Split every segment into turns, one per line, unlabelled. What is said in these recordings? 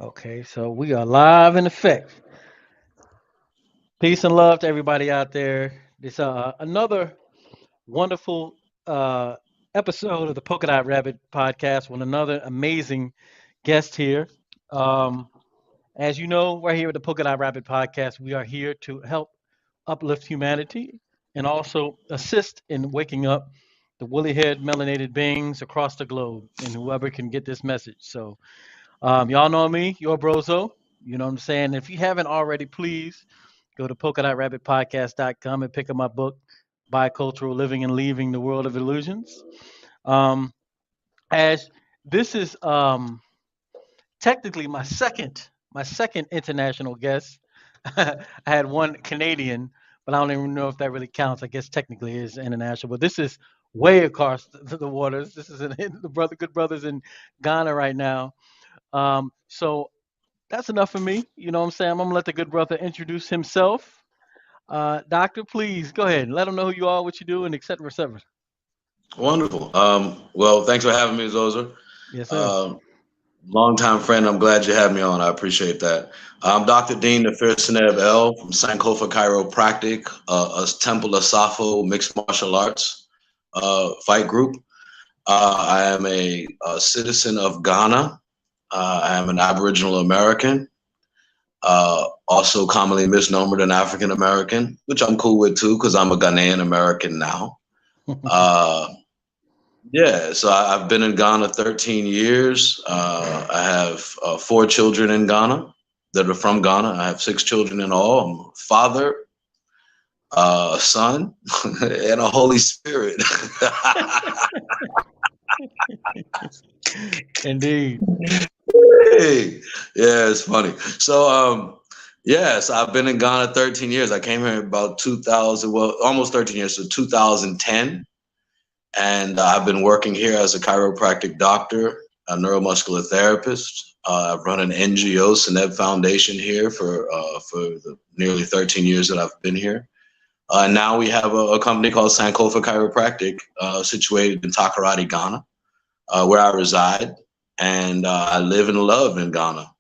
Okay, so we are live in effect. Peace and love to everybody out there. This another wonderful uh, episode of the Polka Dot Rabbit podcast with another amazing guest here. Um, as you know, right here at the Polka Dot Rabbit podcast, we are here to help uplift humanity and also assist in waking up the woolly haired melanated beings across the globe and whoever can get this message. So, y'all know me, your brozo. You know what I'm saying? If you haven't already, please go to polka.rabbitpodcast.com and pick up my book, Bicultural Living and Leaving the World of Illusions. Um, as this is technically my second international guest. I had one Canadian, but I don't even know if that really counts. I guess technically it is international, but this is way across the waters. This is the good brothers in Ghana right now. So that's enough for me. You know what I'm saying? I'm gonna let the good brother introduce himself. Doctor, please go ahead and let him know who you are, what you do, and et cetera, et cetera.
Wonderful. Well, thanks for having me, Zozer.
Yes, sir.
Longtime friend. I'm glad you had me on. I appreciate that. I'm Dr. Dean Nefer Seneb L from Sankofa Chiropractic, a Temple of Safo mixed martial arts fight group. I am a citizen of Ghana. I am an Aboriginal American, also commonly misnomered an African American, which I'm cool with too, because I'm a Ghanaian American now. Yeah, so I've been in Ghana 13 years. I have 4 children in Ghana that are from Ghana. I have 6 children in all. I'm a father, a son, and a Holy Spirit.
Indeed.
Hey, yeah, it's funny. So, yes, I've been in Ghana 13 years. I came here about 2000, well, almost 13 years, so 2010. And I've been working here as a chiropractic doctor, a neuromuscular therapist. I've run an NGO, Seneb Foundation, here for the nearly 13 years that I've been here. Now we have a company called Sankofa Chiropractic, situated in TAKORADI, Ghana, where I reside, and I live and love in Ghana.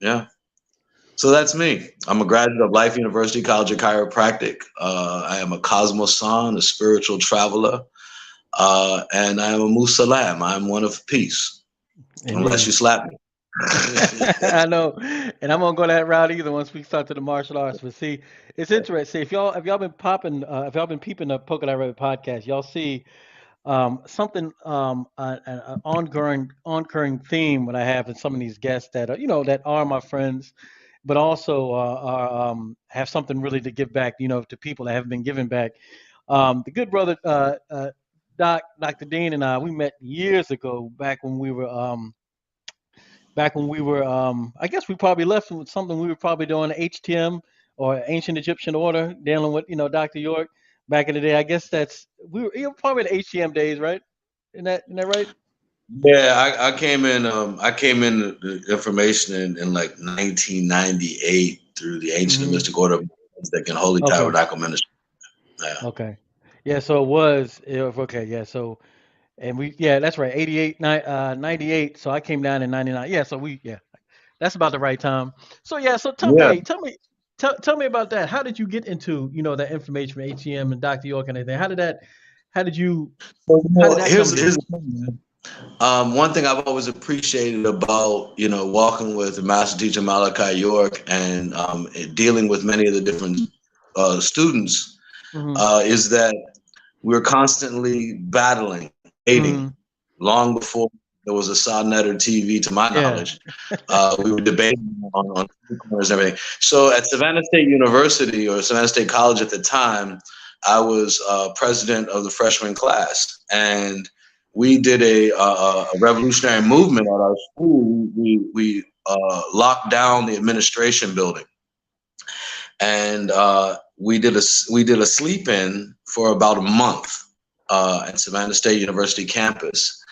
Yeah. So that's me. I'm a graduate of Life University College of Chiropractic. I am a cosmoson, a spiritual traveler. And I am a Musalam. I'm one of peace, unless you slap me.
I know, and I'm gonna go that route either once we start to the martial arts. But see, it's interesting. If y'all been popping, if y'all been peeping the Polka Dot Rabbit podcast, y'all see something an ongoing theme that I have in some of these guests that are that are my friends, but also are have something really to give back to people that haven't been giving back. The good brother Dr. Dean and I, we met years ago back when we were I guess we probably left with something we were probably doing HTM or ancient Egyptian order dealing with Dr. York back in the day. I guess we were probably the HTM days, right? Isn't that right?
Yeah, I came in. I came in the information in like 1998 through the Ancient and
Hmm.
Mystic Order of Melchizedek and Holy
Okay.
Tabernacle Ministry. Yeah.
Okay. Yeah, so it was okay, yeah, so and yeah, that's right, 88 98, so I came down in 99. Yeah, so that's about the right time. So yeah, so
Yeah.
tell me about that. How did you get into, that information from ATM and Dr. York and everything? How did you how did
Well,
that come to
here's
be?
the thing, man. One thing I've always appreciated about walking with Master Teacher Malachi York and dealing with many of the different students
Mhm.
is that we're constantly battling, debating.
Mhm.
Long before there was a Sodnet or TV, to my
Yeah.
knowledge, we were debating on street corners and everything. So at Savannah State University or Savannah State College at the time, I was president of the freshman class, and we did a revolutionary movement at our school. We locked down the administration building, and we did a sleep in for about a month at Savannah State University campus.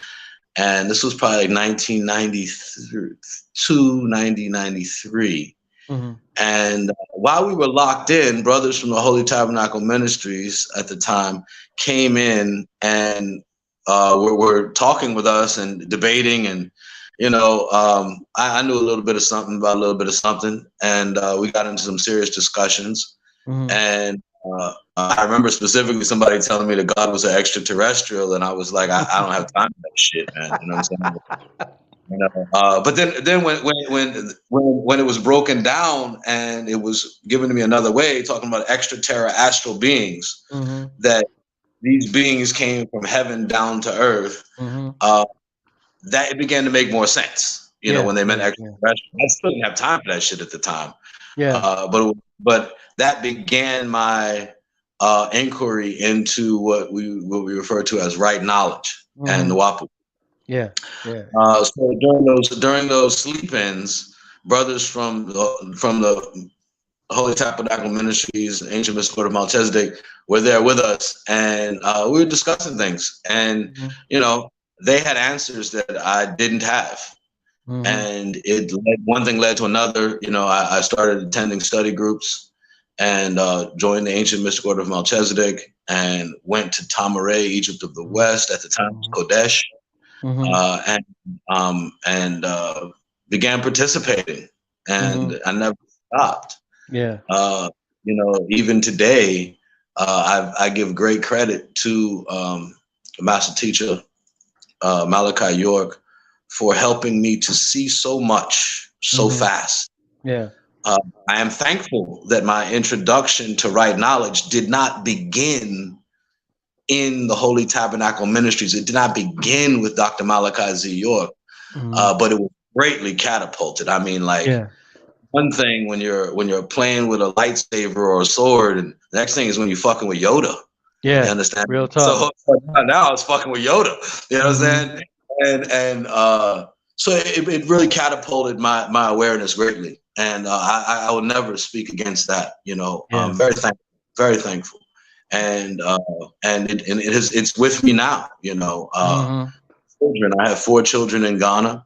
And this was probably like 1992, 1993.
Mhm.
And while we were locked in, brothers from the Holy Tabernacle Ministries at the time came in and were talking with us and debating and I knew a little bit of something about a little bit of something, and we got into some serious discussions.
Mm-hmm.
And I remember specifically somebody telling me that God was an extraterrestrial, and I was like, I don't have time for that shit, man. You know what I'm saying? But then when it was broken down and it was given to me another way, talking about extraterrestrial beings,
Mm-hmm.
that these beings came from heaven down to earth,
Mm-hmm.
that it began to make more sense.
Yeah.
When they meant
Yeah.
extraterrestrial, I still didn't have time for that shit at the time.
Yeah.
But that began my inquiry into what we refer to as right knowledge and
Mm-hmm.
Nuwapu.
Yeah. Yeah.
So during those sleep-ins, brothers from the Holy Tabernacle Ministries, Ancient Mystical Order of Melchizedek, were there with us, and we were discussing things. And
Mm-hmm.
they had answers that I didn't have,
Mm-hmm.
and one thing led to another. I started attending study groups and joined the Ancient Mystical Order of Melchizedek, and went to Tamaray, Egypt of the West, at the time
Mm-hmm.
Kodesh,
Mm-hmm.
and began participating,
Mm-hmm.
and I never stopped.
Yeah.
Even today, I give great credit to Master Teacher Malachi York for helping me to see so much so
Mm-hmm.
fast.
Yeah.
I am thankful that my introduction to right knowledge did not begin in the Holy Tabernacle Ministries. It did not begin with Dr. Malachi Z. York,
Mm-hmm.
but it was greatly catapulted. I mean, like,
Yeah.
one thing when you're playing with a lightsaber or a sword, and the next thing is when you're fucking with Yoda. You
Yeah.
understand?
Real talk.
So now I was fucking with Yoda. You know what I'm
Mm-hmm.
saying? And so it really catapulted my awareness greatly, and I will never speak against that.
Yeah.
I'm very thankful, and it's with me now.
Mm-hmm.
Children. I have 4 children in Ghana,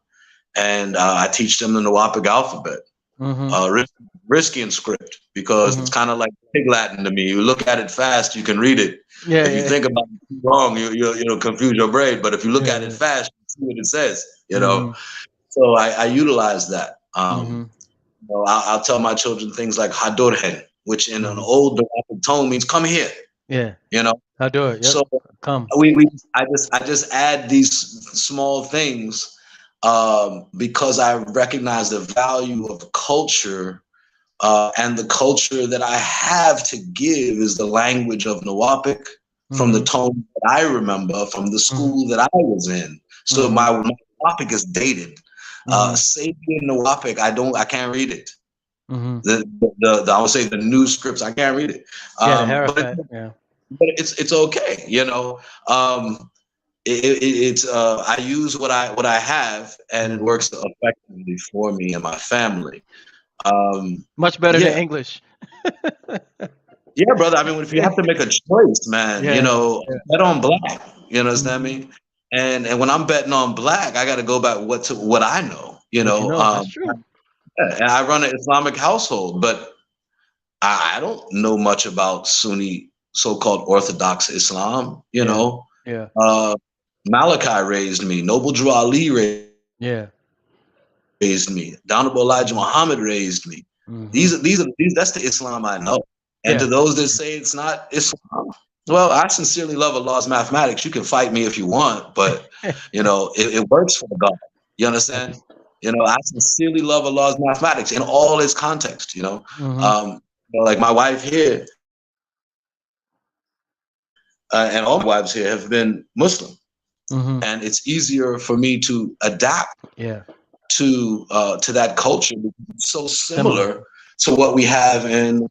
and I teach them the Nawapic alphabet,
Mm-hmm.
risky in script, because it's
Mm-hmm.
kind of like Pig Latin to me. You look at it fast, you can read it.
Yeah.
If you
Yeah.
think about it wrong, you'll confuse your brain. But if you look
Yeah.
at it
Yeah.
fast, you see what it says.
Mm-hmm.
So I utilize that.
Mm-hmm.
I'll tell my children things like Hadorhen, which in an
Mm-hmm.
old Nawapic tone means come here.
Yeah.
You know.
I do it. Yep.
So
Come.
I just add these small things, because I recognize the value of culture, and the culture that I have to give is the language of Nawapic, from the
Mm-hmm.
tone that I remember from the
Mm-hmm.
school that I was in. So
Mm-hmm.
my Nawapic is dated.
Mm-hmm.
Sabian Nawapic, I can't read it.
Mm-hmm.
I would say the new scripts, I can't read it.
Yeah. The
But
Hierophant. Yeah.
it's okay. It's I use what I have, and it works effectively for me and my family.
Much better than
Yeah,
English.
yeah, brother. I mean, if you have to make a choice, man,
Yeah.
bet on black. You understand
Mm-hmm.
me? And when I'm betting on black, I got to go back what I know.
What you know? That's true.
Yeah, and I run an Islamic household, but I don't know much about Sunni so-called Orthodox Islam.
Yeah. Yeah.
Uh, Malachi raised me. Noble Drew Ali
Yeah.
raised me. Honorable Elijah
Mm-hmm.
Muhammad raised me.
Mm-hmm.
That's the Islam I know. And to
Yeah.
those that say it's not Islam, well, I sincerely love Allah's mathematics. You can fight me if you want, but it works for God. You understand? I sincerely love Allah's mathematics in all its context.
Mm-hmm.
Like my wife here, and all my wives here have been Muslim,
Mm-hmm.
and it's easier for me to adapt
Yeah.
to that culture, because it's so
Similar.
similar to what we have in.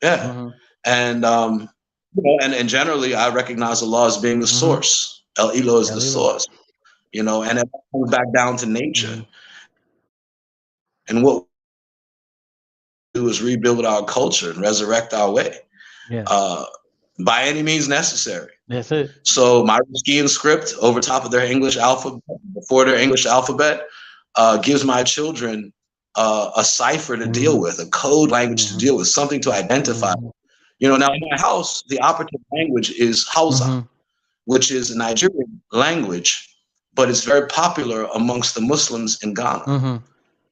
Yeah.
Mm-hmm.
And and generally I recognize Allah as being the
Mm-hmm.
source. El Elo is the
Elilo.
source. And it comes back down to nature.
Mm-hmm.
And what we do is rebuild our culture and resurrect our way,
Yeah.
by any means necessary.
That's it.
So my skiing script over top of their English alphabet, before their English alphabet, gives my children a cipher to deal
Mm-hmm.
with, a code language to
Mm-hmm.
deal with, something to identify.
Mm-hmm.
Now in my house, the operative language is Hausa,
Mm-hmm.
which is a Nigerian language, but it's very popular amongst the Muslims in Ghana.
Mm-hmm.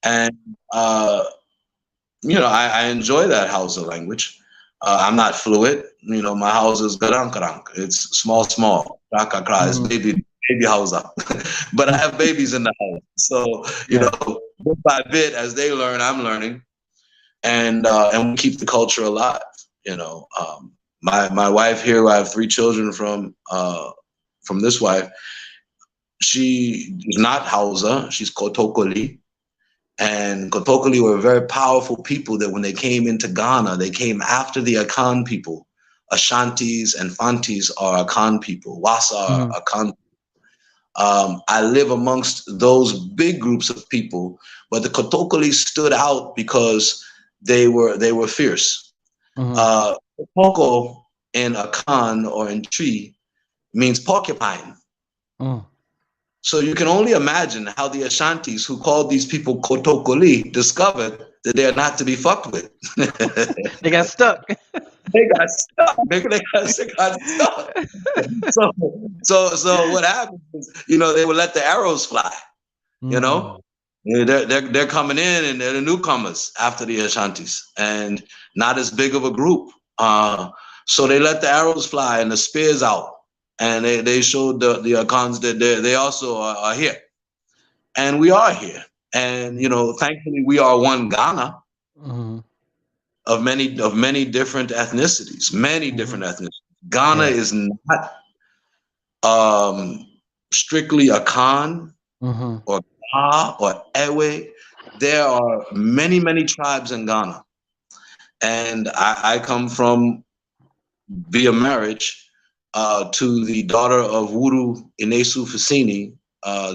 And I enjoy that Hausa language. I'm not fluent. My Hausa is garang garang. It's small. Rakakra is
Mm-hmm.
baby Hausa. But I have babies in the house. So,
Yeah.
bit by bit, as they learn, I'm learning. And we keep the culture alive. My wife here, I have 3 children from this wife. She is not Hausa. She's Kotokoli. And Kotokoli were very powerful people that when they came into Ghana, they came after the Akan people. Ashantis and Fantis are Akan people. Wasa are
Mm-hmm.
Akan. I live amongst those big groups of people, but the Kotokoli stood out because they were fierce.
Mm-hmm.
Kotoko in Akan or in Tree means porcupine.
Mm.
So you can only imagine how the Ashantis who called these people Kotokoli discovered that they are not to be fucked with.
They got stuck.
They got stuck. They got stuck. So what happens is, they would let the arrows fly.
Mm.
They're coming in and they're the newcomers after the Ashantis and not as big of a group. So they let the arrows fly and the spears out. And they showed the Akans that they also are here. And we are here. And, thankfully we are one Ghana
Mm-hmm.
of many different ethnicities, many different ethnicities. Ghana
Yeah.
is not strictly Akan
Mm-hmm.
or Ka or Ewe. There are many, many tribes in Ghana. And I come from via marriage to the daughter of Wuru Inesu Fasini,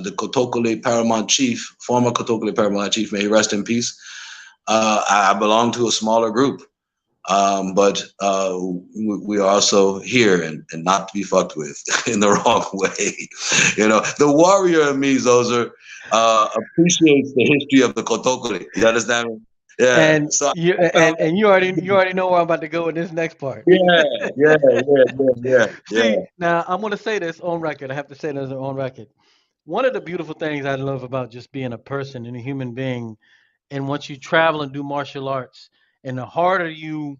the Kotokole Paramount Chief, former Kotokole Paramount Chief, may he rest in peace. I belong to a smaller group, but we are also here and not to be fucked with in the wrong way. The warrior in me, Zozer, appreciates the history of the Kotokole. You understand me? Yeah.
And
So
you already know where I'm about to go in this next part.
yeah, yeah, yeah.
See, now I'm gonna say this on record. I have to say this on record. One of the beautiful things I love about just being a person and a human being, and once you travel and do martial arts, and the harder you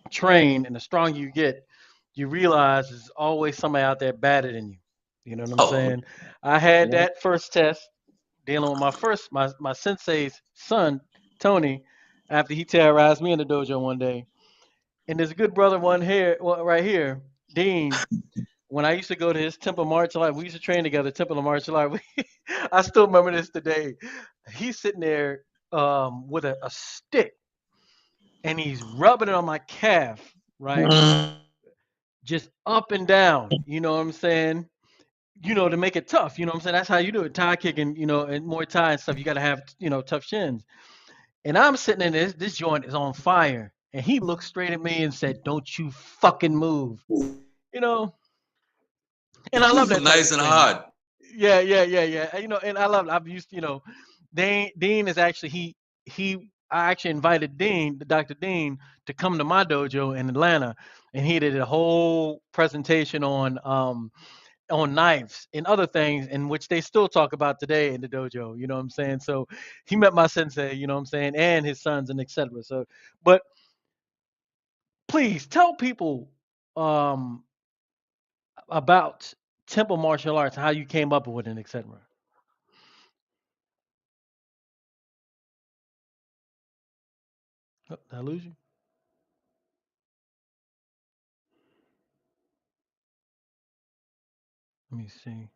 train and the stronger you get, you realize there's always somebody out there better than you. You know what I'm
Oh,
saying? I had that first test dealing with my sensei's son, Tony, after he terrorized me in the dojo one day. And there's a good brother right here, Dean. When I used to go to his Temple Martial Art, we used to train together, Temple of Martial Art. I still remember this today. He's sitting there with a stick and he's rubbing it on my calf, right? Just up and down, you know what I'm saying? To make it tough, you know what I'm saying? That's how you do it. Thai kicking, and Muay Thai and stuff, you got to have, tough shins. And I'm sitting in this joint is on fire. And he looked straight at me and said, "Don't you fucking move." You know, and I love that type
nice
of
and
training.
hard.
Yeah. And I love it. I've used, Dean is actually I actually invited Dr. Dean, to come to my dojo in Atlanta, and he did a whole presentation on knives and other things in which they still talk about today in the dojo. You know what I'm saying? So he met my sensei, you know what I'm saying, and his sons and etc. So, but please tell people um, about temple martial arts, how you came up with it, etc. Oh, did I lose you? Let me see.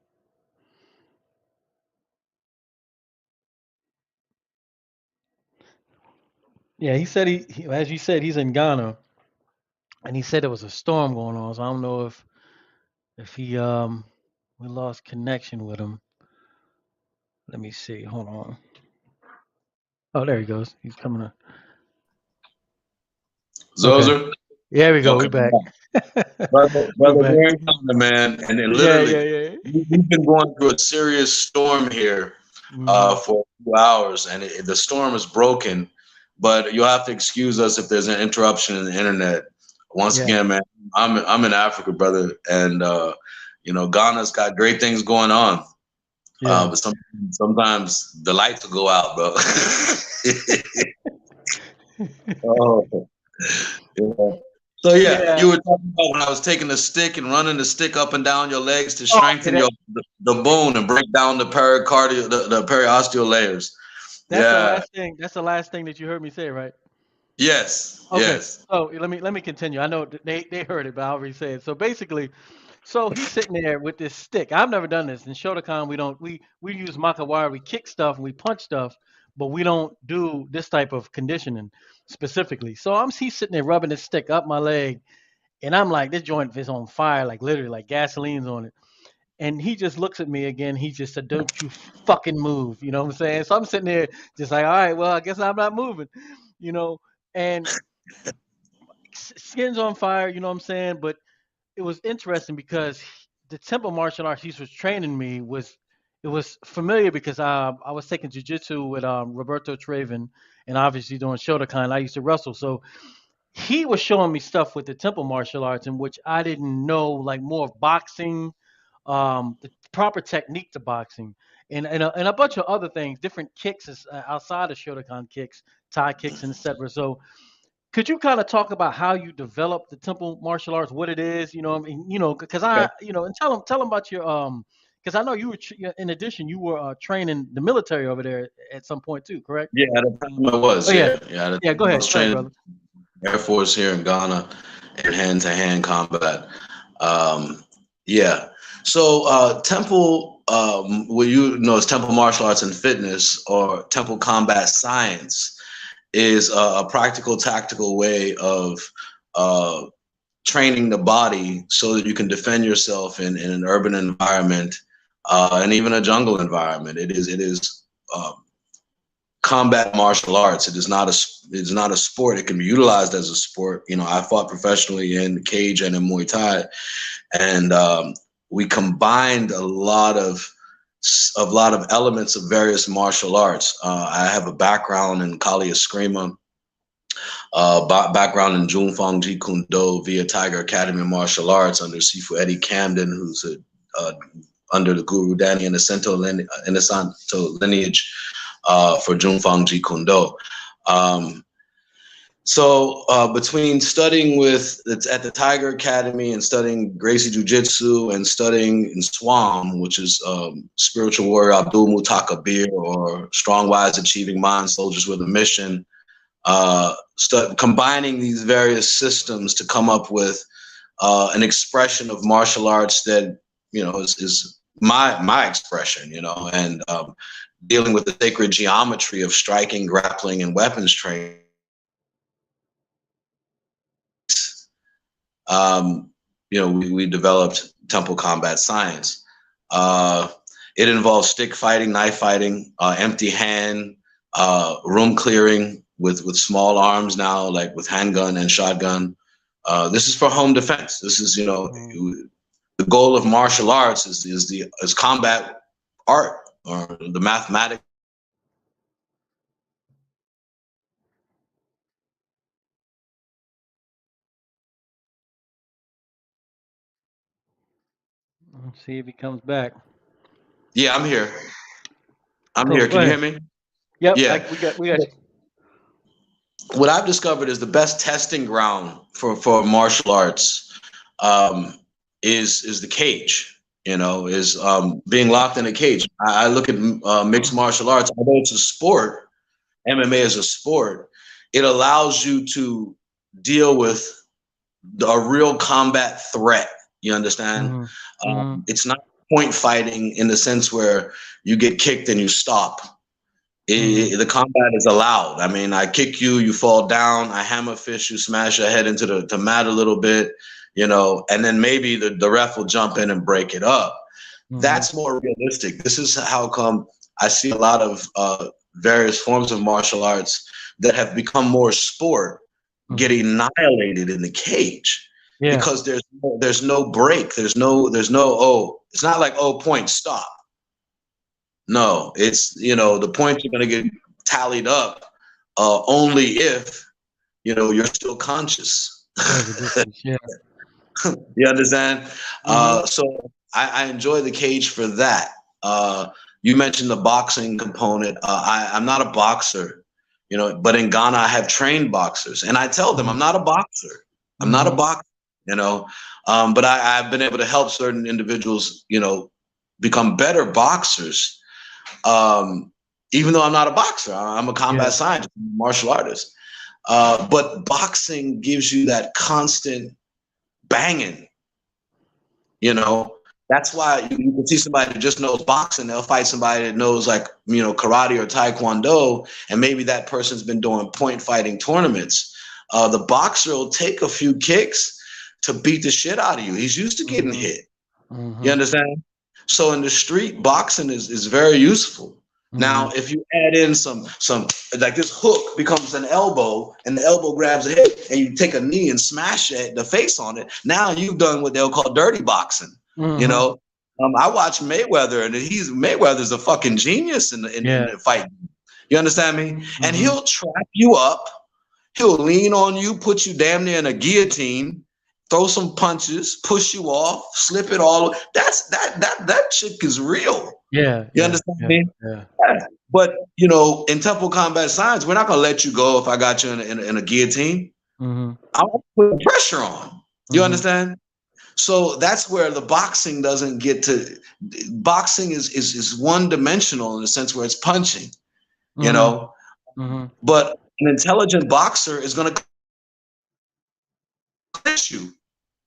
Yeah, he said as you said, he's in Ghana, and he said there was a storm going on. So I don't know if he we lost connection with him. Let me see. Hold on. Oh, there he goes. He's coming up. Okay.
Zozer.
Yeah, we go. We
Okay.
back.
Brother,
We're
brother,
back.
we're in Ghana, man. And then
Yeah,
literally,
yeah, yeah.
we've been going through a serious storm here
Hmm.
for a few hours, and the storm is broken. But you'll have to excuse us if there's an interruption in the internet. Once
Yeah.
again, man, I'm in Africa, brother, and Ghana's got great things going on.
Yeah.
But sometimes the lights will go out, bro. Oh, yeah. So yeah,
Yeah.
you were talking about when I was taking the stick and running the stick up and down your legs to
Oh,
strengthen
okay.
the bone and break down the pericardial the periosteal layers.
That's the
Yeah.
last thing. That's the last thing that you heard me say, right?
Yes.
Okay.
Yes.
So let me continue. I know they heard it, but I'll re-say it. So basically, so he's sitting there with this stick. I've never done this. In Shotokan, we use makawari, we kick stuff and we punch stuff, but we don't do this type of conditioning specifically. So he's sitting there rubbing his stick up my leg, and I'm like, this joint is on fire, like literally, like gasoline's on it. And he just looks at me again. He just said, "Don't you fucking move." You know what I'm saying? So I'm sitting there just like, all right, well, I guess I'm not moving, you know. And skin's on fire, you know what I'm saying? But it was interesting because the temple martial arts he was training me was familiar because I was taking jujitsu with Roberto Traven and obviously doing Shotokan. I used to wrestle, so he was showing me stuff with the temple martial arts in which I didn't know, like more of boxing, the proper technique to boxing, and a bunch of other things, different kicks outside of Shotokan kicks, Thai kicks, and etc. So could you kind of talk about how you develop the temple martial arts, what it is, because
Okay.
and tell them about your because I know you were in addition you were training the military over there at some point too, correct?
Yeah, at the time I was.
Oh yeah,
Yeah. Yeah. At the
yeah.
time I was
Go ahead,
training
brother.
Air Force here in Ghana in hand-to-hand combat. Um, yeah. So temple, what you know is temple martial arts and fitness, or temple combat science, is a practical, tactical way of uh, training the body so that you can defend yourself in an urban environment and even a jungle environment. It is combat martial arts. It's not a sport. It can be utilized as a sport. You know, I fought professionally in cage and in Muay Thai, and we combined a lot of elements of various martial arts. I have a background in Kali Eskrima, background in Junfang Jeet Kune Do via Tiger Academy of Martial Arts under Sifu Eddie Camden, who's under the Guru Danny Inosanto lineage for Junfang Jeet Kune Do. So between studying at the Tiger Academy and studying Gracie Jiu Jitsu and studying in SWAM, which is Spiritual Warrior Abdul Mutakabir, or Strong Wise Achieving Mind Soldiers with a Mission, combining these various systems to come up with an expression of martial arts that is my expression, and dealing with the sacred geometry of striking, grappling, and weapons training. We developed temple combat science. It involves stick fighting, knife fighting, empty hand, room clearing with small arms now, like with handgun and shotgun. This is for home defense. This is, the goal of martial arts is combat art, or the mathematics.
Let's see if he comes back.
Yeah, I'm here. I'm
Cool.
here.
Go
Can you
ahead.
hear me?
Yep.
Yeah.
We got you.
What I've discovered is the best testing ground for martial arts is the cage. Is being locked in a cage. I look at mixed martial arts, although it's a sport. MMA is a sport. It allows you to deal with a real combat threat. You understand?
Hmm. Hmm.
It's not point fighting in the sense where you get kicked and you stop.
Hmm.
The combat is allowed. I mean, I kick you, you fall down, I hammer fist you, smash your head into the mat a little bit, and then maybe the ref will jump in and break it up.
Hmm.
That's more realistic. This is how come I see a lot of various forms of martial arts that have become more sport get
Hmm.
annihilated in the cage,
Yeah.
because there's no break. Oh, it's not like, oh, point, stop. No, it's, the points are going to get tallied up only if, you're still conscious.
There's a difference. Yeah.
You understand?
Hmm.
So I enjoy the cage for that. you mentioned the boxing component. I'm not a boxer, you know, but in Ghana I have trained boxers, and I tell them I'm not a boxer. I'm not a boxer, you know, but I've been able to help certain individuals, you know, become better boxers. Even though I'm not a boxer, I'm a combat scientist, martial artist. But boxing gives you that constant banging, you know. That's why you can see somebody that just knows boxing, they'll fight somebody that knows, like, you know, karate or taekwondo, and maybe that person's been doing point fighting tournaments. The boxer will take a few kicks to beat the shit out of you. He's used to getting hit. You understand? So in the street, boxing is very useful. Now, if you add in some like this hook becomes an elbow, and the elbow grabs a hip, and you take a knee and smash the face on it, now you've done what they'll call dirty boxing. You know, I watch Mayweather, and Mayweather's a fucking genius in the fight. You understand me? And he'll trap you up, he'll lean on you, put you damn near in a guillotine, throw some punches, push you off, slip it all. That chick is real.
Yeah.
You understand me?
Yeah.
But, you know, in Temple Combat Science, we're not gonna let you go if I got you in a guillotine. I'll put pressure on. You understand? So that's where the boxing doesn't get to. Boxing is one dimensional in the sense where it's punching, you know. But an intelligent boxer is gonna clinch you.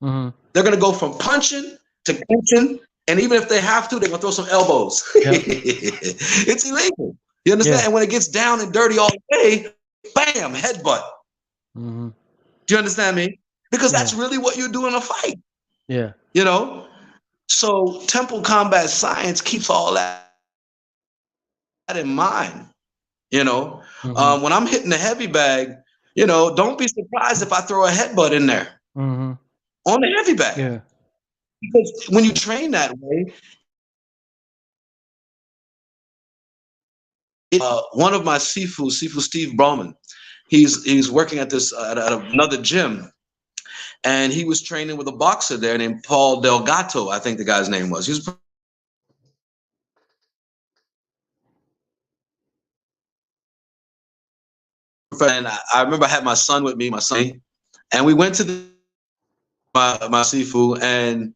They're gonna go from punching to clinching, and even if they have to, they're gonna throw some elbows. It's illegal. You understand? And when it gets down and dirty all day, bam, headbutt. Do you understand me? Because that's really what you do in a fight.
Yeah.
You know? So Temple Combat Science keeps all that in mind. You know? When I'm hitting the heavy bag, you know, don't be surprised if I throw a headbutt in there. On the heavy bag.
Yeah.
Because when you train that way, one of my Sifu Steve Bowman, he's working at this at another gym, and he was training with a boxer there named Paul Delgato, I think the guy's name was. He was, and I remember I had my son with me, and we went to my Sifu, and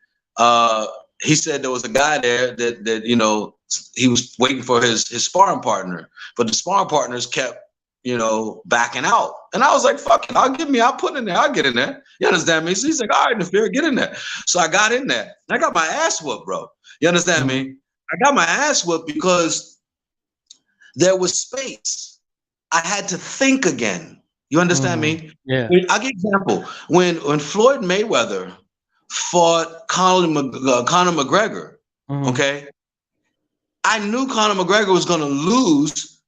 he said there was a guy there that you know, he was waiting for his sparring partner, but the sparring partners kept, you know, backing out. And I was like, fuck it, I'll put in there, I'll get in there. You understand me? So he's like, all right, Nefer, get in there. So I got in there. And I got my ass whooped, bro. You understand me? I got my ass whooped because there was space. I had to think again. You understand me?
Yeah.
I'll give you an example. When Floyd Mayweather fought Conor McGregor, okay? I knew Conor McGregor was gonna lose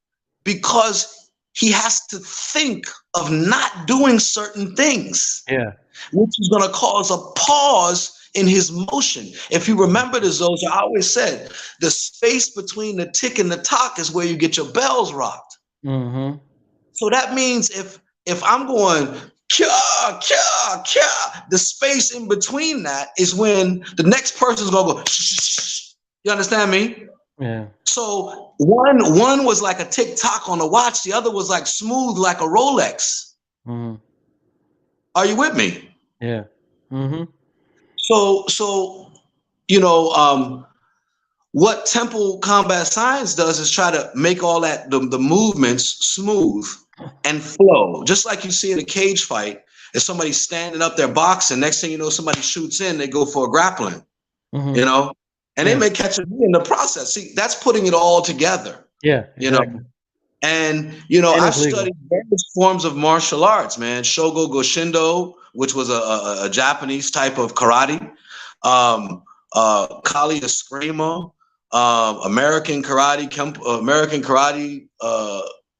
because he has to think of not doing certain things, which is gonna cause a pause in his motion. If you remember this, Zoja, I always said, the space between the tick and the tock is where you get your bells rocked. So that means if I'm going, kya, kya, kya, the space in between that is when the next person's gonna go, shh, shh, shh. You understand me?
Yeah.
So one was like a tick-tock on the watch, the other was like smooth like a Rolex. Are you with me?
Yeah.
So you know, what Temple Combat Science does is try to make all that the movements smooth and flow, just like you see in a cage fight. If somebody's standing up there boxing, next thing you know, somebody shoots in, they go for a grappling, you know, and they may catch a knee in the process. See, that's putting it all together.
Yeah,
you know. And you know, I've studied various forms of martial arts, man. Shogo Goshindo, which was a Japanese type of karate, Kali Eskrima, American karate,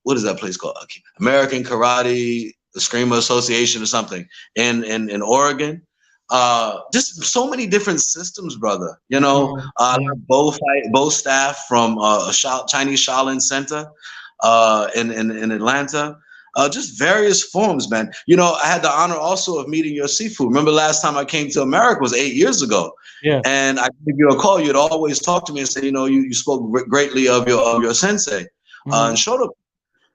what is that place called? American Karate Eskrima Association or something in Oregon. Just so many different systems, brother. You know, both staff from Chinese Shaolin Center in Atlanta. just various forms, man. You know, I had the honor also of meeting your Sifu. Remember last time I came to America was 8 years ago.
Yeah.
And I gave you a call. You'd always talk to me and say, you know, you spoke greatly of your sensei, and Shoto.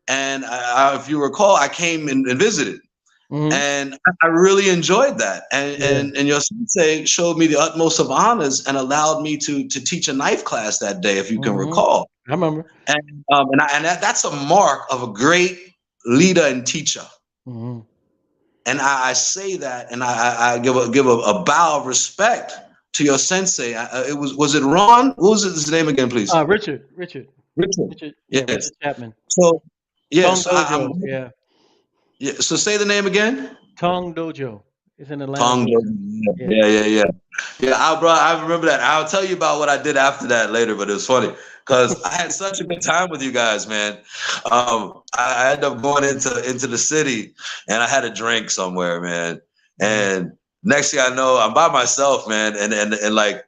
And if you recall, I came and visited. And I really enjoyed that. And your sensei showed me the utmost of honors and allowed me to teach a knife class that day, if you can recall.
I remember.
And that's a mark of a great leader and teacher. And I say that, and I give a bow of respect to your sensei. Was it Ron? What was his name again, please?
Richard.
Yes.
Richard Chapman.
So yes,
yeah.
Yeah. So say the name again.
Tong Dojo. It's in Atlanta.
Tong Dojo. Yeah. I remember that. I'll tell you about what I did after that later, but it was funny because I had such a good time with you guys, man. I ended up going into the city, and I had a drink somewhere, man. And next thing I know, I'm by myself, man, and like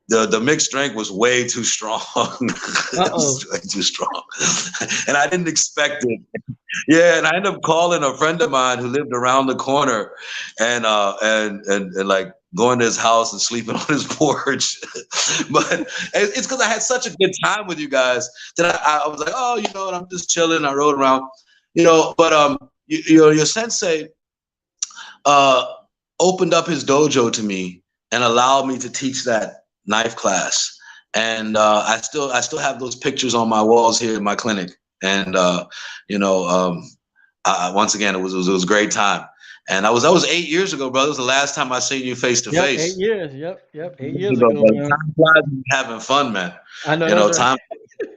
the mixed drink was way too strong. It was way too strong, and I didn't expect it. Yeah, and I ended up calling a friend of mine who lived around the corner, and like going to his house and sleeping on his porch. But it's because I had such a good time with you guys that I was like, oh, you know, and I'm just chilling. I rode around, you know. But your sensei opened up his dojo to me and allowed me to teach that knife class. And I still have those pictures on my walls here in my clinic. And once again, it was a great time. And that was 8 years ago, brother. It was the last time I seen you face to face.
8 years. Yep. 8 years ago. Man.
Time flies when you're having fun, man.
I know.
You know, time.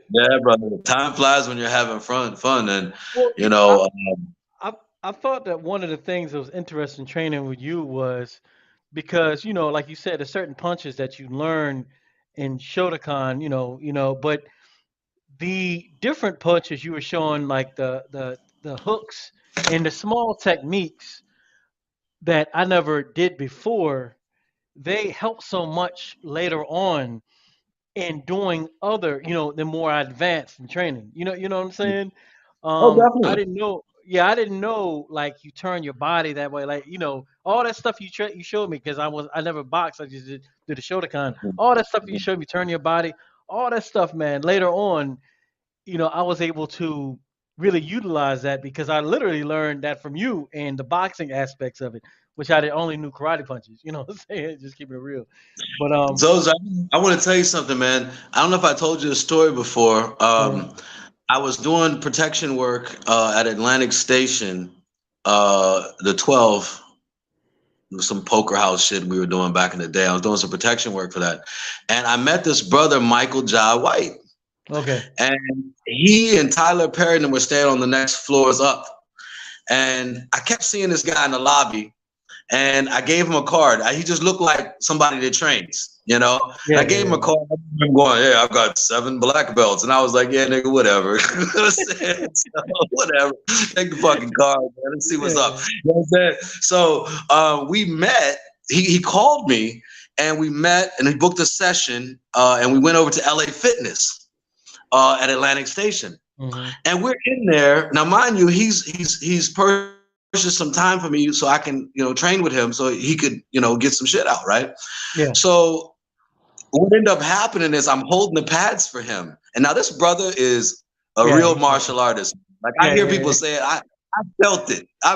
Yeah, brother. Time flies when you're having fun, and you know.
I thought that one of the things that was interesting training with you was because, you know, like you said, there's certain punches that you learn in Shotokan, but the different punches you were showing, like the hooks and the small techniques that I never did before, they help so much later on in doing other, the more advanced in training. You know what I'm saying?
Definitely.
I didn't know. Yeah, I didn't know like you turn your body that way. Like all that stuff you showed me because I never boxed. I just did the Shotokan. All that stuff you showed me, turn your body, all that stuff, man. Later on, I was able to really utilize that because I literally learned that from you and the boxing aspects of it, which I only knew karate punches. You know what I'm saying? Just keeping it real. But
Zoza, I want to tell you something, man. I don't know if I told you a story before. I was doing protection work at Atlantic Station, the 12, some poker house shit we were doing back in the day. I was doing some protection work for that. And I met this brother, Michael Jai White.
Okay.
And he and Tyler Perry were staying on the next floors up. And I kept seeing this guy in the lobby. And I gave him a card. He just looked like somebody that trains, Yeah, I gave him a card. I'm going, yeah, I've got 7 black belts. And I was like, yeah, nigga, whatever. Whatever. Take the fucking card, man. Let's see what's up. You know what I'm saying? So we met. He called me and we met and he booked a session and we went over to LA Fitness at Atlantic Station. And we're in there. Now, mind you, he's purchased some time for me so I can, train with him so he could, get some shit out, right?
Yeah.
So what ended up happening is I'm holding the pads for him. And now this brother is a real martial artist. Like I hear people say it, I felt it. You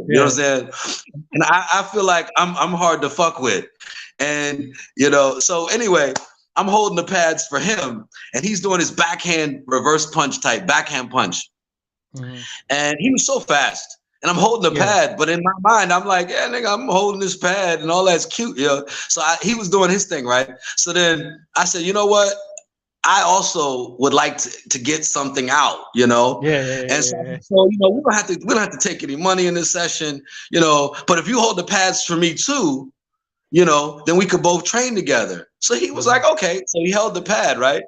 know what I'm saying? And I feel like I'm hard to fuck with. And, so anyway, I'm holding the pads for him and he's doing his backhand reverse punch type, backhand punch. And he was so fast. And I'm holding the pad, but in my mind, I'm like, yeah, nigga, I'm holding this pad and all that's cute, So he was doing his thing, right? So then I said, you know what? I also would like to get something out,
Yeah.
So we don't have to take any money in this session, But if you hold the pads for me too, then we could both train together. So he was like, okay. So he held the pad, right?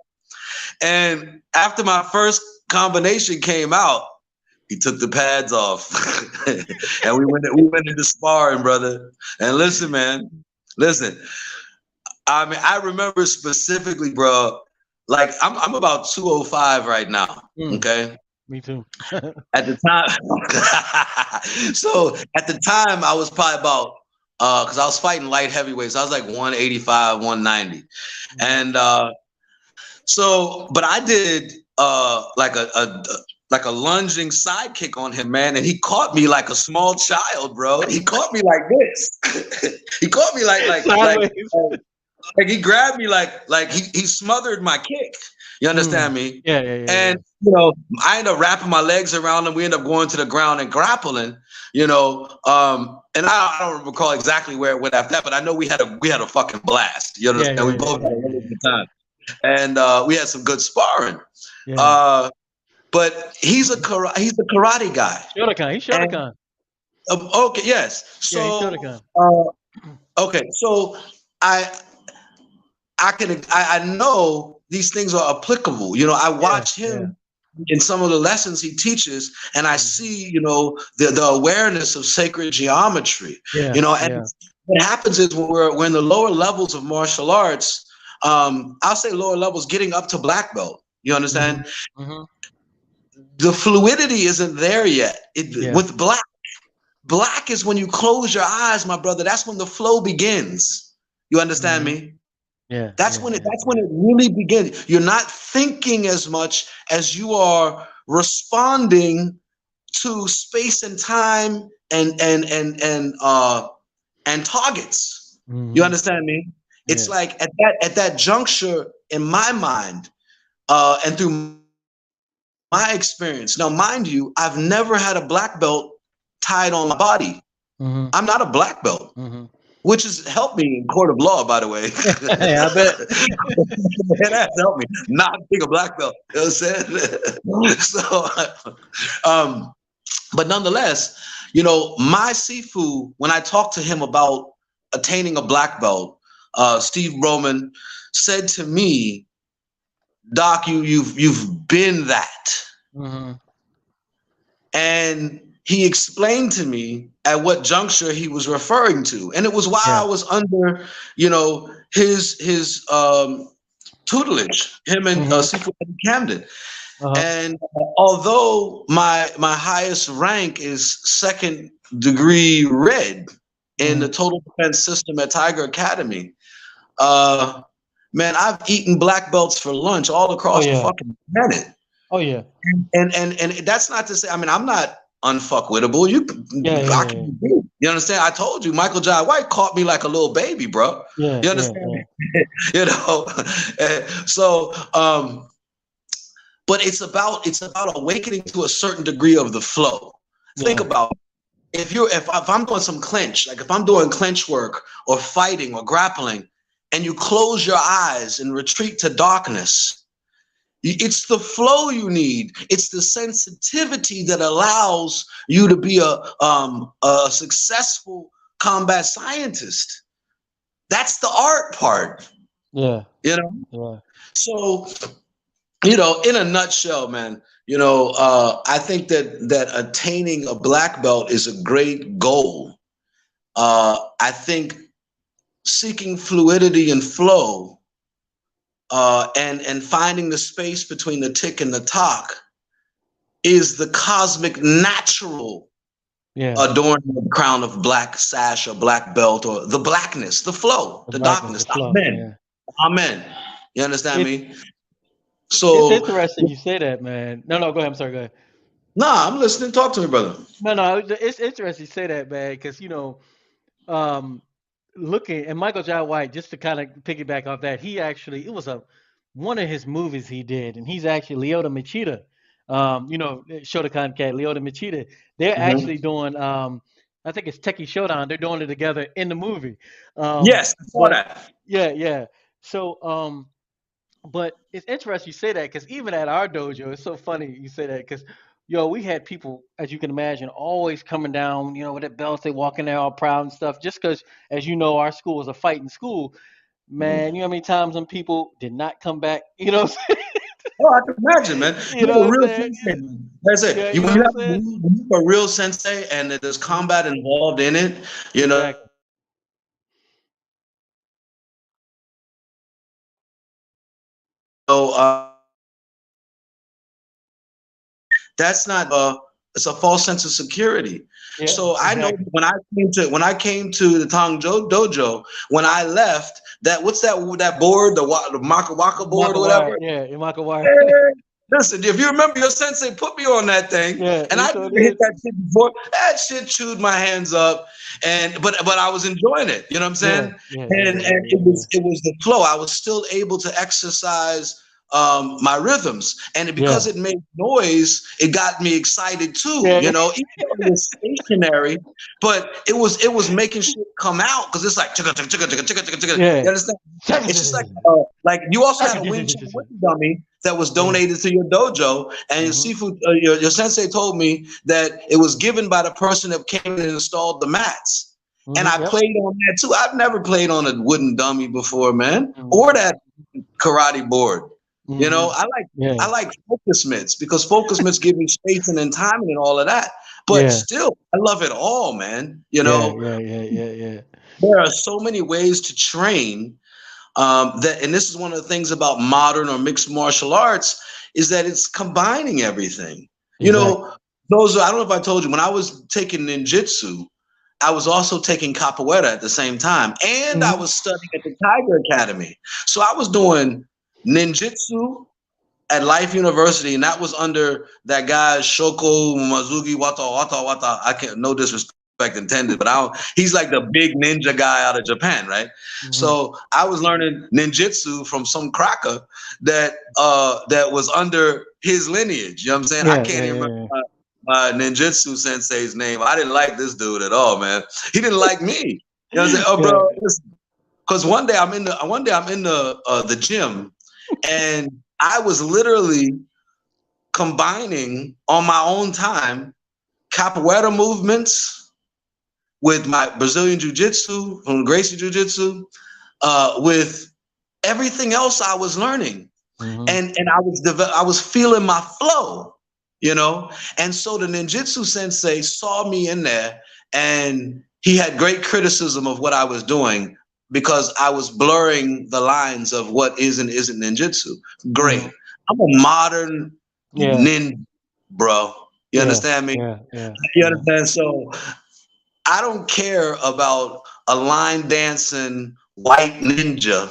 And after my first combination came out, he took the pads off and we went into sparring, brother. And listen, man, I mean, I remember specifically, bro, like I'm about 205 right now. Okay.
Me too.
At the time, so at the time I was probably about because I was fighting light heavyweights. I was like 185, 190,
Mhm.
and so but I did like a lunging sidekick on him, man, and he caught me like a small child, bro. He caught me like this. He caught me
Sideways.
like he grabbed me like he smothered my kick. You understand
Mm.
me?
Yeah, yeah, yeah,
And
yeah.
I end up wrapping my legs around him. We end up going to the ground and grappling. And I don't recall exactly where it went after that, but I know we had a fucking blast. You
Yeah,
understand?
yeah,
We
yeah,
both had a
yeah,
really
yeah.
good time, and we had some good sparring.
Yeah.
Uh, but he's a karate guy,
Shotokan. He's
and
Shotokan.
okay, yes.
Yeah, he's
So
Shotokan.
okay, so I I know these things are applicable. I
Yeah,
watch
yeah.
him in some of the lessons he teaches, and I
Mhm.
see, the awareness of sacred geometry.
Yeah,
And
yeah.
what happens is when we're in the lower levels of martial arts, I'll say lower levels, getting up to black belt. You
Mhm.
understand?
Mhm.
The fluidity isn't there yet.
Yeah.
With black, black is when you close your eyes, my brother. That's when the flow begins. You understand
Mhm.
me?
Yeah,
That's
yeah,
when it
yeah,
that's when
yeah.
it really begins. You're not thinking as much as you are responding to space and time and targets. You
Mhm.
understand me? It's
Yeah.
like at that juncture in my mind, and through my experience. Now, mind you, I've never had a black belt tied on my body.
Mhm.
I'm not a black belt,
Mhm.
which has helped me in court of law, by the way.
Yeah, I bet.
It has helped me not being a black belt. You know what I'm saying? So, but nonetheless, my Sifu, when I talked to him about attaining a black belt, Steve Roman said to me, "Doc, you've been that."
Mhm.
And he explained to me at what juncture he was referring to, and it was while
Yeah.
I was under, his tutelage, him and
Mhm.
Sifu Camden.
Uh-huh.
And although my highest rank is second degree red in the
Mhm.
total defense system at Tiger Academy, uh, man, I've eaten black belts for lunch all
Oh
across the
yeah.
fucking planet.
Oh yeah.
And that's not to say, I mean, I'm not unfuckwittable.
Yeah, yeah,
I
yeah, yeah.
can be. You understand? I told you, Michael Jai White caught me like a little baby, bro.
Yeah,
You
yeah,
understand?
yeah.
you know. so, but it's about awakening to a certain degree of the flow. Think
Yeah.
about it. If I'm doing some clinch, like if I'm doing clinch work or fighting or grappling, and you close your eyes and retreat to darkness. It's the flow you need. It's the sensitivity that allows you to be a successful combat scientist. That's the art part,
Yeah.
you know.
Yeah.
So, in a nutshell, man, I think that attaining a black belt is a great goal. I think seeking fluidity and flow, and finding the space between the tick and the tock is the cosmic natural
Yeah.
adorning of the crown of black sash or black belt, or the blackness, the flow,
The
the
blackness,
darkness.
the flow.
Amen.
Yeah.
Amen. You understand
It's
me?
it's
So,
interesting you say that, man. No, no, go ahead. I'm sorry. Go ahead.
nah, I'm listening. Talk to me, brother.
No, no, it's interesting you say that, man, because um, looking and Michael Jai White, just to kind of piggyback off that, he actually it was a one of his movies he did, and he's actually Leota Machida, Shotokan cat Leota Machida. They're
Mhm.
actually doing I think it's Teki Showdown. They're doing it together in the movie.
Yes, I saw
But
that.
yeah, yeah. So but it's interesting you say that because even at our dojo, it's so funny you say that because we had people, as you can imagine, always coming down, with their belts, they walking there all proud and stuff. Just because, as you know, our school was a fighting school, man. You know how many times some people did not come back. You know, what I'm
Oh, I can imagine, man.
saying? You
You
know
have a
what I'm
real
saying?
sensei, man. That's
Yeah,
it.
you
When
know
you
what I'm
have,
saying?
when you have a real sensei and there's
Mhm.
combat involved in it, you know,
Exactly.
uh, That's not it's a false sense of security.
Yeah,
So I know
exactly.
when I came to the Tongjo dojo, when I left, that what's that board, the Maka Waka board or
Makawire,
whatever.
yeah, Makawire.
Eh, Listen, if you remember, your sensei put me on that thing,
Yeah,
and
he
I
sure
never hit
did.
that shit before. That shit chewed my hands up, and but I was enjoying it. You know what I'm
Yeah,
saying?
yeah, yeah,
And
yeah,
it
yeah,
was the flow. I was still able to exercise my rhythms, and because
yeah,
it made noise, it got me excited too.
yeah,
You
yeah,
know, even though it was stationary, but it was making shit come out because it's like chugga chugga chugga chugga chugga chugga chugga.
yeah.
You understand? It's just like you also had a Wing Chun Wing dummy that was
Yeah.
donated to your dojo, and your
Mm-hmm.
seafood, your sensei told me that it was given by the person that came in and installed the mats. And I
Mm-hmm. Yep.
played on that too. I've never played on a wooden dummy before, man, or
Mm-hmm.
that karate board. You know,
Mm-hmm.
I
Yeah.
like focus mitts because focus mitts give me spacing and timing and all of that. But
Yeah.
still, I love it all, man. You
Yeah.
know,
Yeah. Yeah. Yeah. Yeah.
there are so many ways to train that, and this is one of the things about modern or mixed martial arts is that it's combining everything. You
Exactly.
know, I don't know if I told you when I was taking ninjutsu, I was also taking capoeira at the same time, and I
Mm-hmm.
was studying at the Tiger Academy. So I was doing ninjutsu at Life University, and that was under that guy Shoko Mazugi Wata. I can't, no disrespect intended, but he's like the big ninja guy out of Japan, right?
Mm-hmm.
So I was learning ninjutsu from some cracker that was under his lineage. You know what I'm saying? I
Yeah.
can't
Yeah.
even remember
Yeah.
my ninjutsu sensei's name. I didn't like this dude at all, man. He didn't like me. You know what I'm saying? Oh,
Yeah.
bro, because one day I'm in the gym, and I was literally combining on my own time capoeira movements with my Brazilian jiu-jitsu from Gracie Jiu-Jitsu with everything else I was learning.
Mm-hmm.
And I was feeling my flow, you know? And so the ninjutsu sensei saw me in there, and he had great criticism of what I was doing because I was blurring the lines of what is and isn't ninjutsu.
Mm-hmm.
Great. I'm a modern
Yeah.
ninja, bro. You
Yeah.
understand me?
Yeah. Yeah.
You
Yeah.
understand? So I don't care about a line dancing white ninja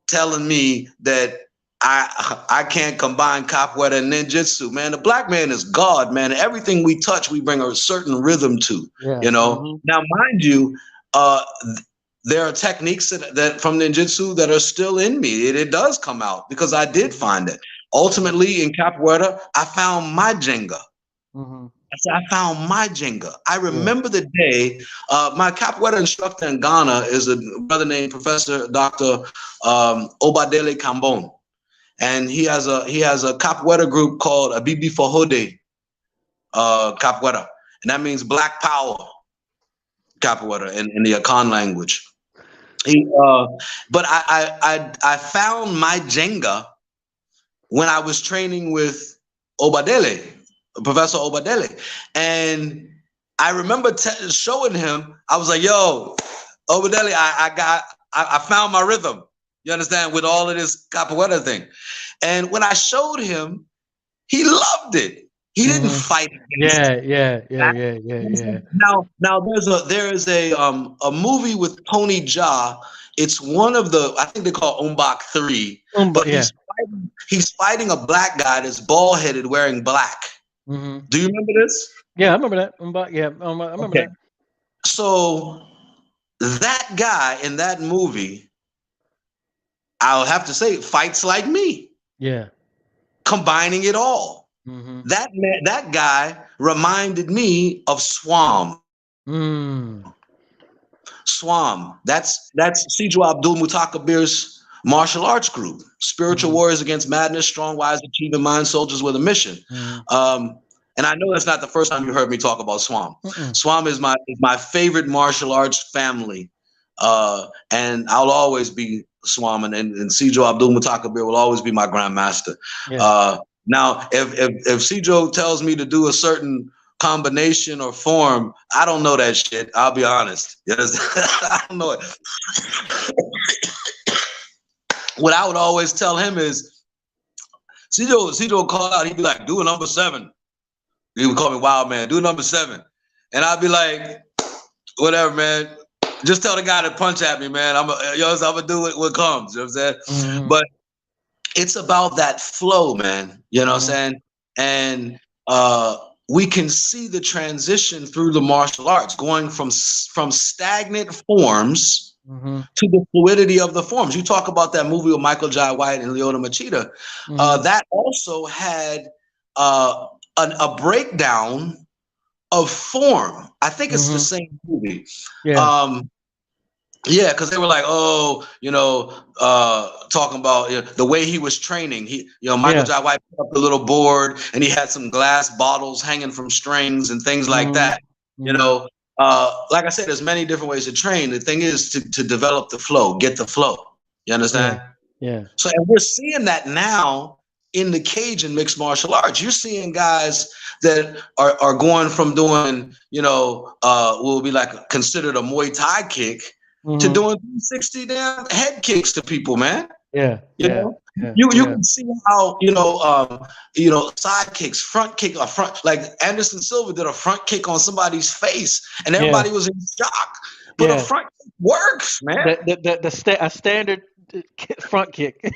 telling me that I can't combine capoeira and ninjutsu, man. The black man is God, man. Everything we touch, we bring a certain rhythm to,
Yeah.
you know.
Mm-hmm.
Now, mind you, uh, there are techniques that from ninjutsu that are still in me. It does come out because I did
Mm-hmm.
find it. Ultimately, in capoeira, I found my Jenga.
Mm-hmm.
I found my Jenga. I
Yeah.
remember the day. My capoeira instructor in Ghana is a brother named Professor Dr. Obadele Cambon, and he has a capoeira group called Abibi Fahode Capoeira, and that means Black Power Capoeira in the Akan language. He, but I found my Jenga when I was training with Obadele, Professor Obadele, and I remember showing him. I was like, "Yo, Obadele, I found my rhythm. You understand with all of this capoeira thing." And when I showed him, he loved it. He didn't
Mm-hmm.
fight against
Yeah. Yeah. Yeah.
that.
Yeah. Yeah. Yeah.
Now there is a movie with Tony Jaa. It's one of the I think they call Ombak 3,
But
but
yeah.
he's fighting a black guy that's bald headed wearing black.
Mm-hmm.
Do you remember this?
Yeah. I remember that. But yeah. I remember
Okay.
that.
So that guy in that movie, I'll have to say, fights like me,
Yeah.
combining it all.
Mm-hmm.
That guy reminded me of Swam.
Mm.
Swam. That's Sijo Abdul Mutakabir's martial arts group. Spiritual
Mm-hmm.
warriors against madness, strong, wise, achieving mind, soldiers with a mission.
Mm-hmm.
And I know that's not the first time you heard me talk about Swam.
Mm-mm.
Swam is my favorite martial arts family. And I'll always be Swam, and Sijo Abdul Mutakabir will always be my grandmaster.
Yeah.
Now, if Sijo tells me to do a certain combination or form, I don't know that shit. I'll be honest. Yes, I don't know it. What I would always tell him is, Sijo would call out. He'd be like, "Do a number 7." He would call me Wild Man. Do number 7, and I'd be like, whatever, man. Just tell the guy to punch at me, man. I'm gonna do what comes. You know what I'm saying?
Mm-hmm.
But it's about that flow, man. You know what I'm saying? And we can see the transition through the martial arts, going from stagnant forms to the fluidity of the forms. You talk about that movie with Michael Jai White and Lyoto Machida. That also had a breakdown of form. I think it's the same movie.
Yeah.
Yeah, because they were like, oh, talking about the way he was training. Michael Jai White put up the little board, and he had some glass bottles hanging from strings and things like that. Like I said, there's many different ways to train. The thing is to develop the flow, get the flow. You understand?
Yeah.
So, and we're seeing that now in the cage and mixed martial arts. You're seeing guys that are going from doing, will be like considered a Muay Thai kick to doing 360 damn head kicks to people, man. You can see how side kicks, front kick, or front, like Anderson Silva did a front kick on somebody's face, and everybody was in shock. But a front kick works, man.
A standard front kick.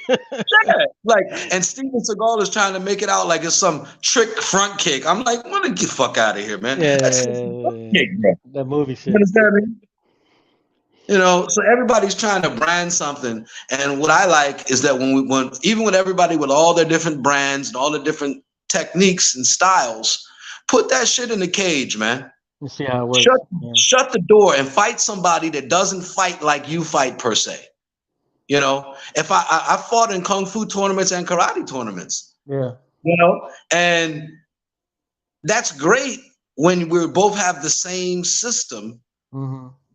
And Steven Seagal is trying to make it out like it's some trick front kick. I'm like, what the fuck out of here, man? That's just a front kick, bro.
That movie shit.
You understand me? So everybody's trying to brand something, and what I like is that when even with everybody with all their different brands and all the different techniques and styles, put that shit in the cage, man.
You see how it works.
Shut the door and fight somebody that doesn't fight like you fight per se. If I fought in kung fu tournaments and karate tournaments, and that's great when we both have the same system.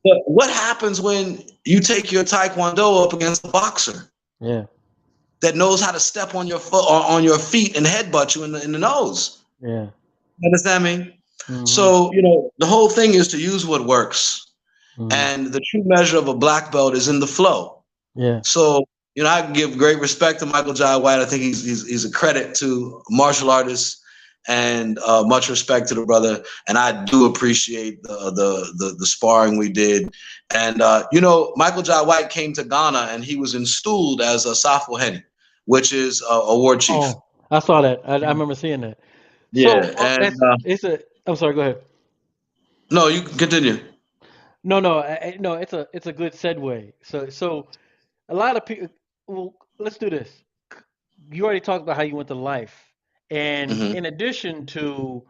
But what happens when you take your taekwondo up against a boxer? That knows how to step on your foot or on your feet and headbutt you in the nose. You understand me? So the whole thing is to use what works, and the true measure of a black belt is in the flow. So I give great respect to Michael Jai White. I think he's a credit to martial artists. And much respect to the brother, and I do appreciate the sparring we did. And Michael Jai White came to Ghana, and he was installed as a Safo Heni, which is a war chief.
Oh, I saw that. I remember seeing that.
Yeah,
so, I'm sorry. Go ahead.
No, you can continue.
No. It's a good segue. So a lot of people. Well, let's do this. You already talked about how you went to life. And in addition to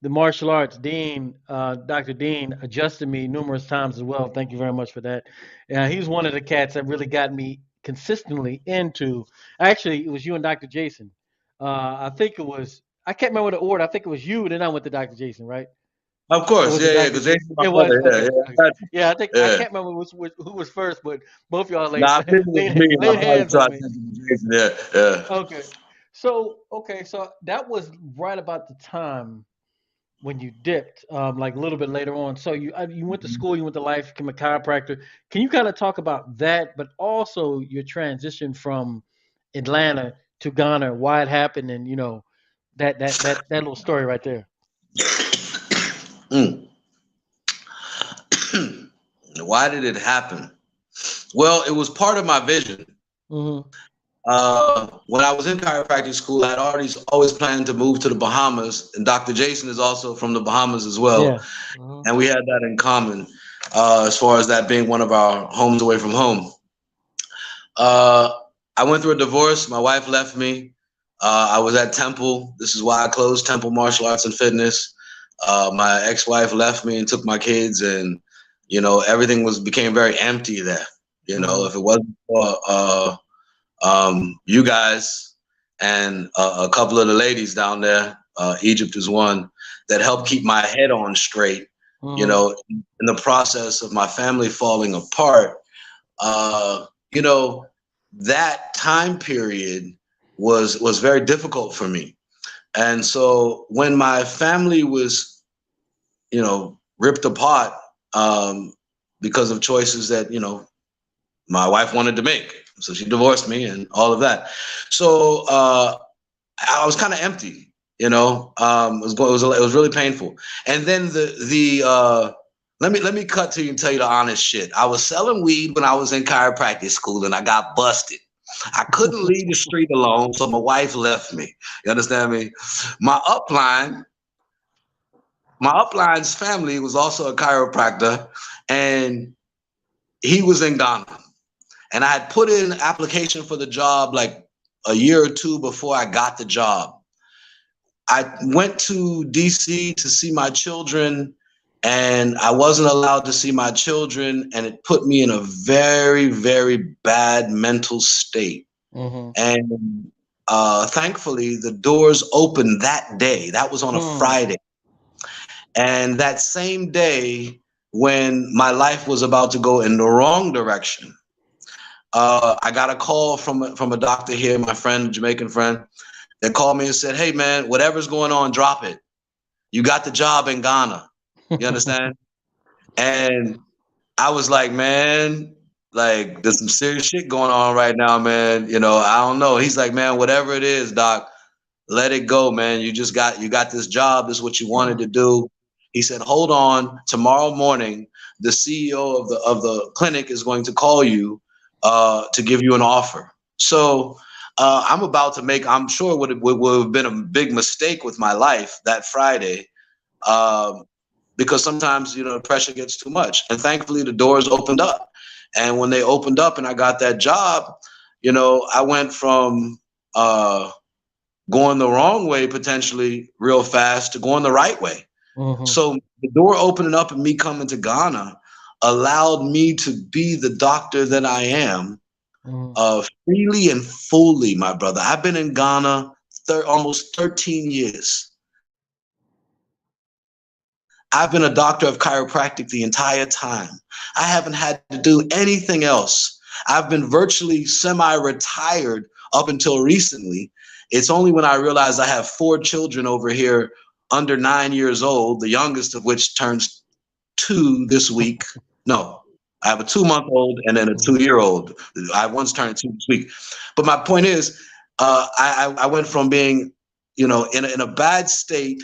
the martial arts, Dr. Dean adjusted me numerous times as well. Thank you very much for that. He's one of the cats that really got me consistently into. Actually, it was you and Dr. Jason. I think it was. I can't remember the order. I think it was you. Then I went to Dr. Jason, right?
Of course, yeah. Because it was.
Yeah, I think I can't remember who was first, but both y'all laid
hands on me. Yeah.
Okay. So that was right about the time when you dipped, like a little bit later on. So you went to school, you went to life, became a chiropractor. Can you kind of talk about that, but also your transition from Atlanta to Ghana, why it happened, and that little story right there.
Why did it happen? Well, it was part of my vision. When I was in chiropractic school, I had always planned to move to the Bahamas, and Dr. Jason is also from the Bahamas as well. And we had that in common, as far as that being one of our homes away from home. I went through a divorce. My wife left me. I was at Temple. This is why I closed Temple Martial Arts and Fitness. My ex-wife left me and took my kids, and everything became very empty there. If it wasn't for you guys and a couple of the ladies down there, Egypt is one, that helped keep my head on straight. In the process of my family falling apart, that time period was very difficult for me. And so when my family was, ripped apart because of choices that, my wife wanted to make. So she divorced me and all of that. So I was kind of empty. It was really painful. And then let me cut to you and tell you the honest shit. I was selling weed when I was in chiropractic school, and I got busted. I couldn't leave the street alone, so my wife left me. You understand me? My upline, my upline's family was also a chiropractor, and he was in Ghana. And I had put in an application for the job like a year or two before I got the job. I went to DC to see my children, and I wasn't allowed to see my children, and it put me in a very, very bad mental state.
Mm-hmm.
And thankfully, the doors opened that day. That was on a Friday. And that same day, when my life was about to go in the wrong direction, I got a call from a doctor here, my friend, Jamaican friend, that called me and said, "Hey, man, whatever's going on, drop it. You got the job in Ghana." You understand? And I was like, "Man, like there's some serious shit going on right now, man. I don't know." He's like, "Man, whatever it is, doc, let it go, man. You got this job. This is what you wanted to do." He said, "Hold on. Tomorrow morning, the CEO of the clinic is going to call you to give you an offer." So I'm about to make. I'm sure it would have been a big mistake with my life that Friday, because sometimes the pressure gets too much. And thankfully, the doors opened up. And when they opened up, and I got that job, I went from going the wrong way potentially real fast to going the right way.
Mm-hmm.
So the door opening up and me coming to Ghana allowed me to be the doctor that I am, freely and fully, my brother. I've been in Ghana almost 13 years. I've been a doctor of chiropractic the entire time. I haven't had to do anything else. I've been virtually semi-retired up until recently. It's only when I realized I have 4 children over here under 9 years old, the youngest of which turns 2 this week. No, I have a 2-month-old and then a 2-year-old. I once turned 2 this week. But my point is, I went from being, in a bad state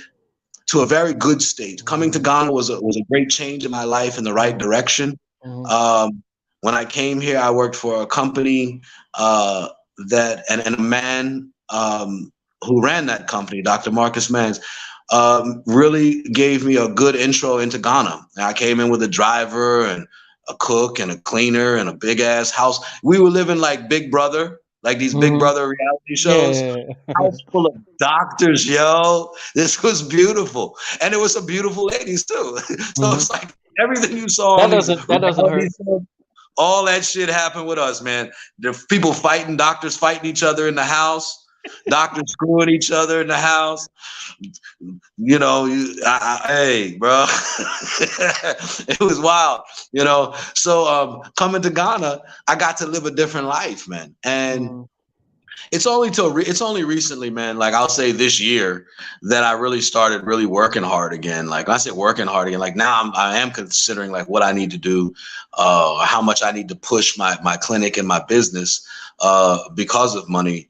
to a very good state. Coming to Ghana was a great change in my life in the right direction. When I came here, I worked for a company and a man who ran that company, Dr. Marcus Mans, really gave me a good intro into Ghana. I came in with a driver and a cook and a cleaner and a big ass house. We were living like Big Brother, like these Big Brother reality shows.
Yeah.
House full of doctors, yo. This was beautiful, and it was some beautiful ladies too. So it's like everything you saw.
That doesn't hurt.
All that shit happened with us, man. The people fighting, doctors fighting each other in the house. Doctors screwing each other in the house. Hey, bro, it was wild. So coming to Ghana, I got to live a different life, man. And it's only recently, man. Like I'll say this year that I really started really working hard again. Like I said, working hard again. Like now I am considering like what I need to do, how much I need to push my clinic and my business because of money.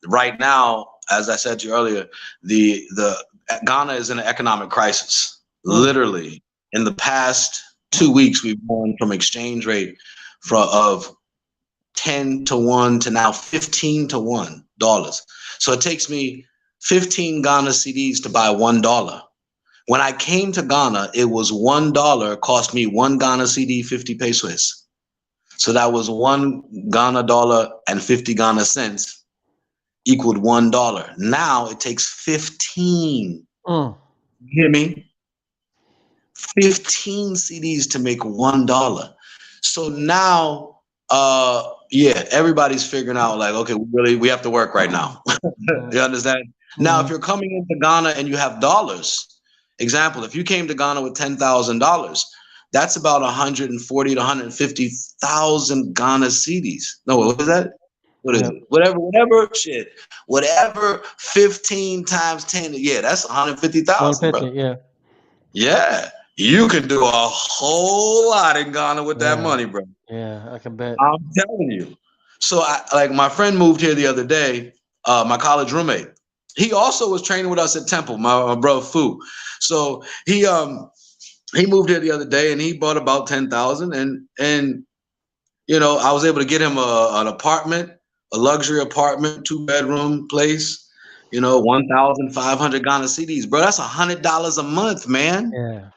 Right now, as I said to you earlier, the Ghana is in an economic crisis. Literally, in the past 2 weeks, we've gone from exchange rate of 10 to 1 to now 15 to $1. So it takes me 15 Ghana CDs to buy $1. When I came to Ghana, it was $1 cost me 1 Ghana CD 50 pesos. So that was 1 Ghana dollar and 50 Ghana cents equaled $1. Now it takes 15. You hear me? 15 CDs to make $1. So now, everybody's figuring out like, okay, we have to work right now. You understand? Now, if you're coming into Ghana and you have dollars, example, if you came to Ghana with $10,000, that's about 140 to 150,000 Ghana CDs. No, what was that? What is it? Whatever 15 times 10, that's 150,000, bro. Yeah, you can do a whole lot in Ghana with that money, bro.
Yeah, I can bet.
I'm telling you. So my friend moved here the other day, my college roommate. he also was training with us at Temple, my brother Fu. So he moved here the other day and he bought about 10,000, and you know, I was able to get him an apartment, a luxury apartment, 2-bedroom place. You know, 1,500 Ghana cedis, bro. That's $100 a month, man.
Yeah.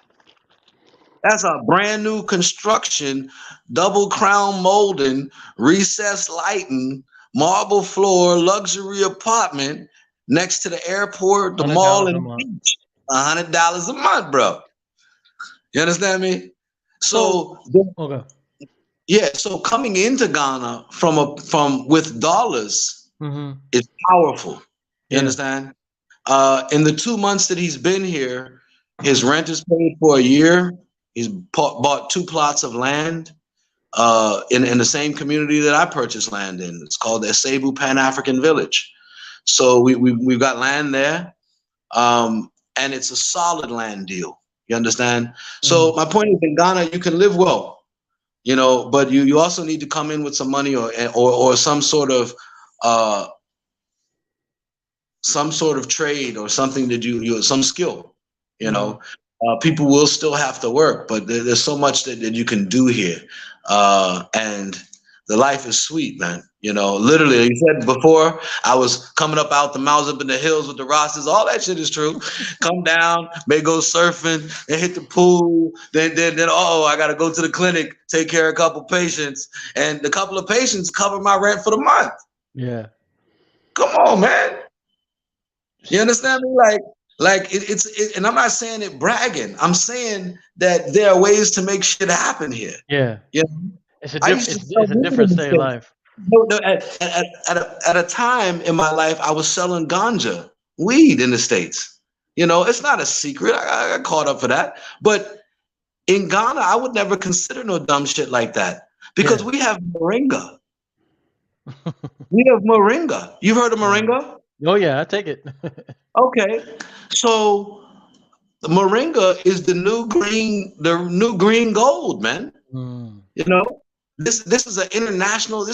That's a brand new construction, double crown molding, recessed lighting, marble floor, luxury apartment next to the airport, the mall,
$100 a
and the
month.
beach. $100 a month, bro. You understand me?
So,
So
okay.
yeah, so coming into Ghana from with dollars
Mm-hmm.
is powerful. You
Yeah.
understand? In the 2 months that he's been here, his rent is paid for a year. He's bought 2 plots of land in the same community that I purchased land in. It's called the Cebu Pan African Village. So we've got land there, and it's a solid land deal. You understand? So
Mm-hmm.
my point is, in Ghana, you can live well, you know, but you also need to come in with some money or uh, some sort of trade or something to do, some skill, you
Mm-hmm.
know. People will still have to work, but there's so much that you can do here, and the life is sweet, man. You know, literally, you said before, I was coming up out the mountains, up in the hills with the Rosses. All that shit is true. Come down, may go surfing, and hit the pool. Then oh, I got to go to the clinic, take care of a couple patients, and the couple of patients cover my rent for the month.
Yeah.
Come on, man. You understand me? Like and I'm not saying it bragging. I'm saying that there are ways to make shit happen here.
Yeah.
You know,
It's a
I
diff
used to sell
it's a
weed in
different
the
state of
States.
life.
No, at a time in my life, I was selling weed in the States. You know, it's not a secret. I got caught up for that. But in Ghana, I would never consider no dumb shit like that because
Yeah.
we have moringa. We have moringa. You've heard of
Yeah.
moringa?
Oh yeah, I take it.
Okay. So the moringa is the new green gold, man.
Mm.
You know, this is internationally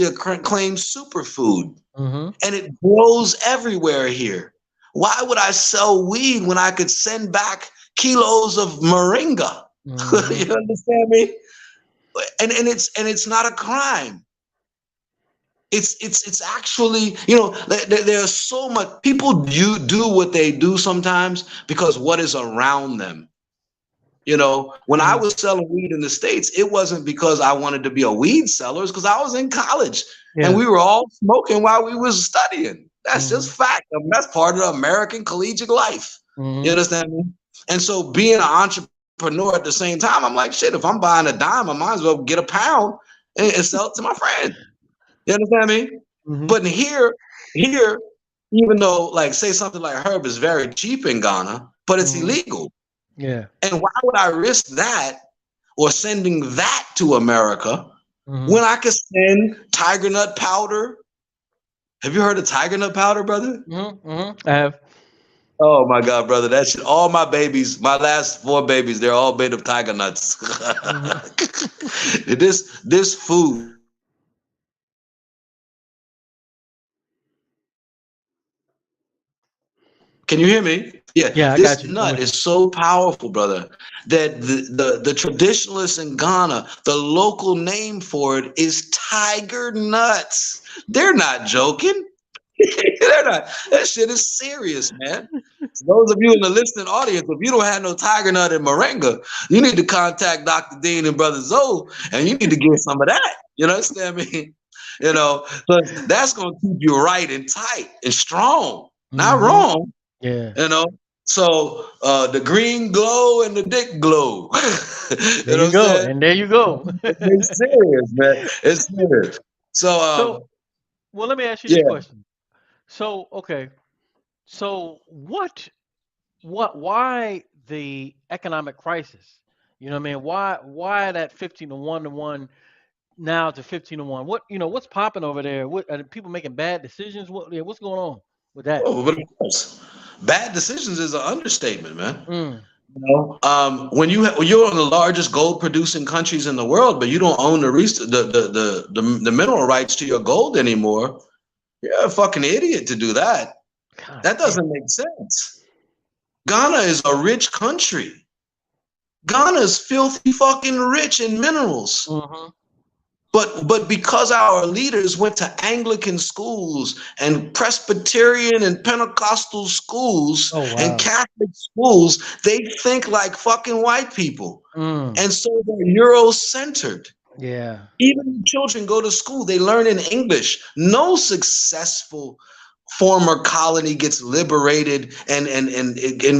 acclaimed superfood,
Mm-hmm.
and it grows everywhere here. Why would I sell weed when I could send back kilos of moringa?
Mm-hmm.
You understand me? And it's not a crime. It's actually, you know, there's so much people you do what they do sometimes because what is around them. You know, when I
Mm-hmm.
was selling weed in the States, it wasn't because I wanted to be a weed seller, it's because I was in college and
Yeah.
we were all smoking while we was studying. That's just
Mm-hmm.
fact. I mean, that's part of the American collegiate life. You
Mm-hmm.
understand me? And so being an entrepreneur at the same time, I'm like, shit, if I'm buying a dime, I might as well get a pound and sell it to my friend. You understand me?
Mm-hmm.
But here, even though like say something like herb is very cheap in Ghana, but it's
Mm-hmm.
illegal.
Yeah.
And why would I risk that or sending that to America
Mm-hmm.
when I could send tiger nut powder? Have you heard of tiger nut powder, brother?
Mm-hmm. Mm-hmm. I have.
Oh my God, brother. That shit, all my babies, my last 4 babies, they're all made of tiger nuts.
Mm-hmm.
This food Can you hear me? Yeah,
Yeah, I got
this
you. I'm
nut
with
is
you.
so powerful, brother, that the traditionalists in Ghana, the local name for it is tiger nuts. They're not joking. They're not. That shit is serious, man. So those of you in the listening audience, if you don't have no tiger nut and moringa, you need to contact Dr. Dean and Brother Zoe, and you need to get some of that. You understand me? You know, but that's gonna keep you right and tight and strong. Not
Mm-hmm.
wrong.
Yeah.
You know, so the green glow and the dick glow.
There
You know
you
what I'm
go.
saying?
And there you go.
It's serious, man. It's serious. So
So, well, let me ask you this
yeah.
question. So, okay. So, why the economic crisis? You know what I mean? Why that 15 to 1 to 1 now to 15 to 1? What's popping over there? What are people making bad decisions? What's going on with that?
Oh, but of course, bad decisions is an understatement, man.
Mm.
You know, when you're one of the largest gold producing countries in the world, but you don't own the mineral rights to your gold anymore, you're a fucking idiot to do that.
God
That
damn.
doesn't make sense. Ghana is a rich country. Ghana is filthy fucking rich in minerals.
Mm-hmm.
But because our leaders went to Anglican schools and Presbyterian and Pentecostal schools
Oh
and
wow.
Catholic schools, they think like fucking white people.
Mm.
And so they're Euro-centered.
Yeah.
Even children go to school, they learn in English. No successful former colony gets liberated and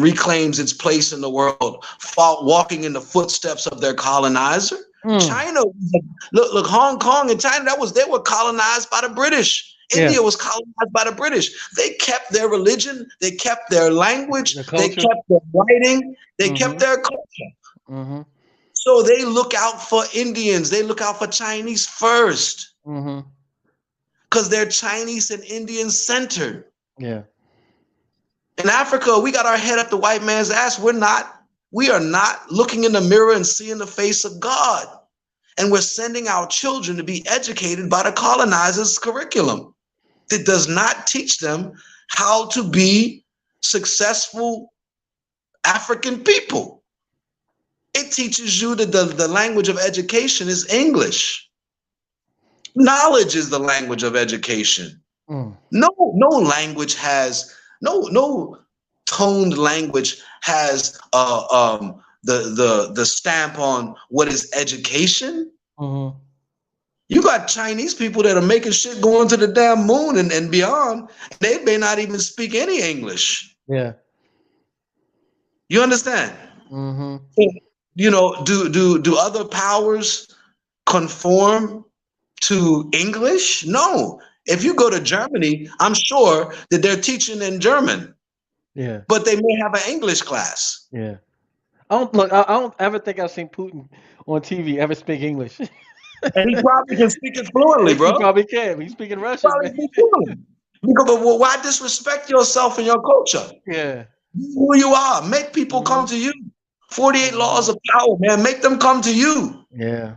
reclaims its place in the world, walking in the footsteps of their colonizer.
Mm.
China, look, Hong Kong and China, they were colonized by the British.
Yeah.
India was colonized by the British. They kept their religion, they kept their language,
The
they
culture.
kept their writing, they kept
Mm-hmm.
their culture.
Mm-hmm.
So they look out for Indians, they look out for Chinese first
Mm-hmm.
because they're Chinese and Indian centered.
Yeah.
In Africa, we got our head up the white man's ass. We are not looking in the mirror and seeing the face of God. And we're sending our children to be educated by the colonizers' curriculum that does not teach them how to be successful African people. It teaches you that the language of education is English. Knowledge is the language of education.
Mm.
No language has no toned language has the stamp on what is education.
Mm-hmm.
You got Chinese people that are making shit going to the damn moon and beyond. They may not even speak any English.
Yeah.
You understand?
Mm-hmm.
You know, do other powers conform to English? No. If you go to Germany, I'm sure that they're teaching in German,
Yeah.
but they may have an English class.
Yeah. I don't ever think I've seen Putin on TV ever speak English.
And he probably can speak it fluently,
He
bro.
probably can. He's speaking Russian,
Probably
man.
speak fluently. Because, but why disrespect yourself and your culture?
Yeah.
Be who you are. Make people
Mm-hmm.
come to you. 48
Mm-hmm.
laws of power, man. Make them come to you.
Yeah.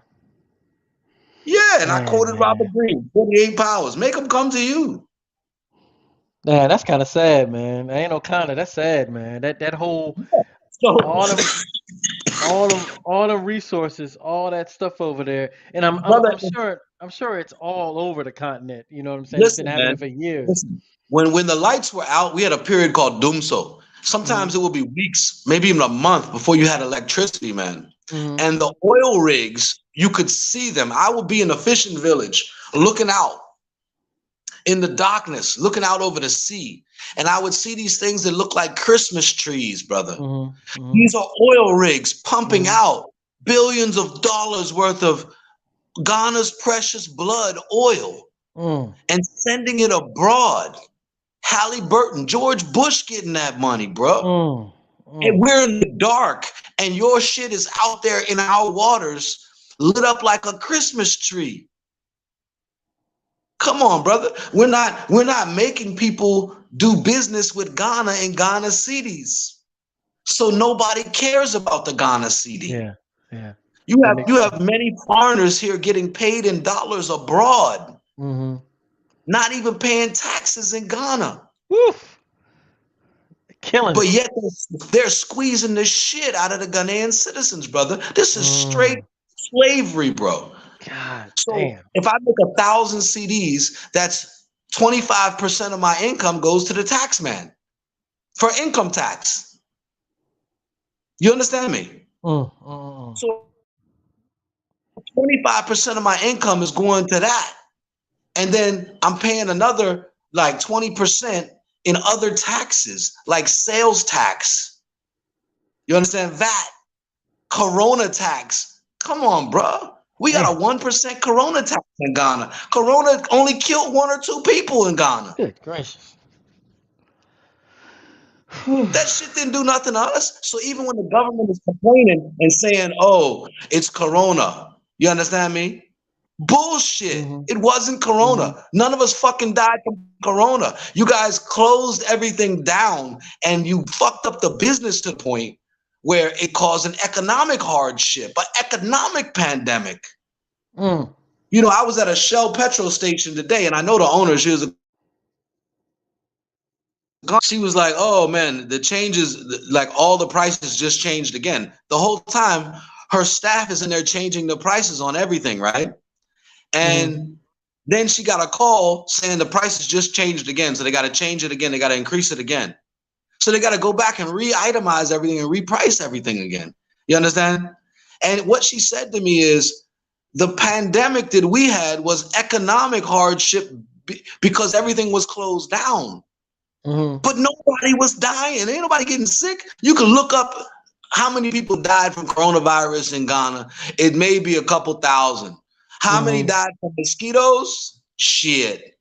Yeah, and I
Man,
quoted Robert
man.
Greene, 48 powers. Make them come to you.
Man, that's kind of sad, man. Ain't no kind of. That's sad, man. That whole
So,
all them all them resources, all that stuff over there, and I'm I'm
brother,
I'm sure I'm sure it's all over the continent. You know what I'm saying? It's been
listen,
happening
man.
for years.
Listen. When the lights were out, we had a period called doomso.
Mm-hmm.
Sometimes it would be weeks, maybe even a month before you had electricity, man.
Mm-hmm.
And the oil rigs, you could see them. I would be in a fishing village looking out in the darkness, looking out over the sea. And I would see these things that look like Christmas trees, brother.
Mm-hmm. Mm-hmm.
These are oil rigs pumping
Mm-hmm.
out billions of dollars worth of Ghana's precious blood oil
Mm.
and sending it abroad. Halliburton, George Bush getting that money, bro.
Mm.
And
Mm.
we're in the dark, and your shit is out there in our waters, lit up like a Christmas tree. Come on, brother. We're not making people do business with Ghana and Ghana cities. So nobody cares about the Ghana city.
Yeah. Yeah.
You
That
have
makes
you
sense.
have many foreigners here getting paid in dollars abroad,
Mm-hmm.
not even paying taxes in Ghana.
Woof. Killing
But
it.
yet they're squeezing the shit out of the Ghanaian citizens, brother. This is straight
Mm.
slavery, bro.
God
So
damn.
if I make 1,000 CDs, that's 25% of my income goes to the tax man for income tax. You understand me?
Mm. Mm.
So 25% of my income is going to that. And then I'm paying another like 20% in other taxes, like sales tax. You understand? VAT, Corona tax. Come on, bro. We got
Damn.
a 1% Corona tax in Ghana. Corona only killed 1 or 2 people in Ghana.
Good gracious. Whew.
That shit didn't do nothing to us. So even when the government is complaining and saying, oh, it's Corona, you understand me? Bullshit.
Mm-hmm.
It wasn't
Mm-hmm.
Corona. None of us fucking died from Corona. You guys closed everything down and you fucked up the business to the point where it caused an economic hardship, an economic pandemic.
Mm.
You know, I was at a Shell petrol station today and I know the owner, she was a She was like, oh man, the changes, like all the prices just changed again. The whole time her staff is in there changing the prices on everything, right? And then she got a call saying the prices just changed again. So they got to change it again. They got to increase it again. So they got to go back and re-itemize everything and reprice everything again. You understand? And what she said to me is, the pandemic that we had was economic hardship because everything was closed down. But nobody was dying. Ain't nobody getting sick. You can look up how many people died from coronavirus in Ghana. It may be a couple thousand. How many died from mosquitoes? Shit.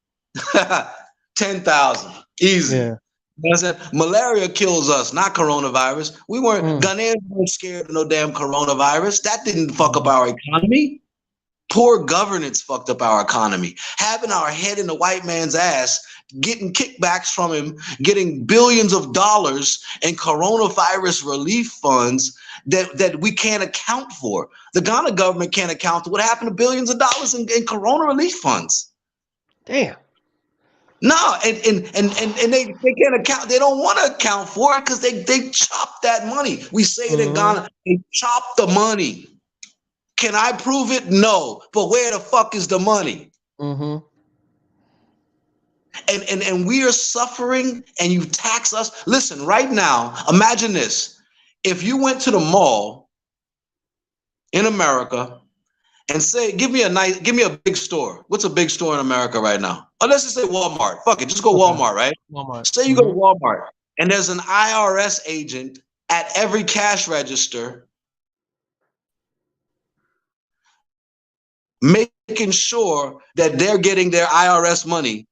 10,000. Easy.
Yeah.
Malaria kills us, not coronavirus. We weren't, Ghanaians weren't scared of no damn coronavirus. That didn't fuck up our economy. Poor governance fucked up our economy. Having our head in the white man's ass, getting kickbacks from him, getting billions of dollars in coronavirus relief funds that we can't account for. The Ghana government can't account for what happened to billions of dollars in corona relief funds.
Damn.
No, and they can't account. They don't want to account for it because they chop that money. We say it in Ghana, they chop the money. Can I prove it? No. But where the fuck is the money? And we are suffering and you tax us. Listen, right now, imagine this. If you went to the mall in America and say, give me a big store. What's a big store in America right now? Oh, let's just say Walmart. Fuck it, just go Walmart, right?
Walmart.
Say you go to Walmart and there's an IRS agent at every cash register making sure that they're getting their IRS money.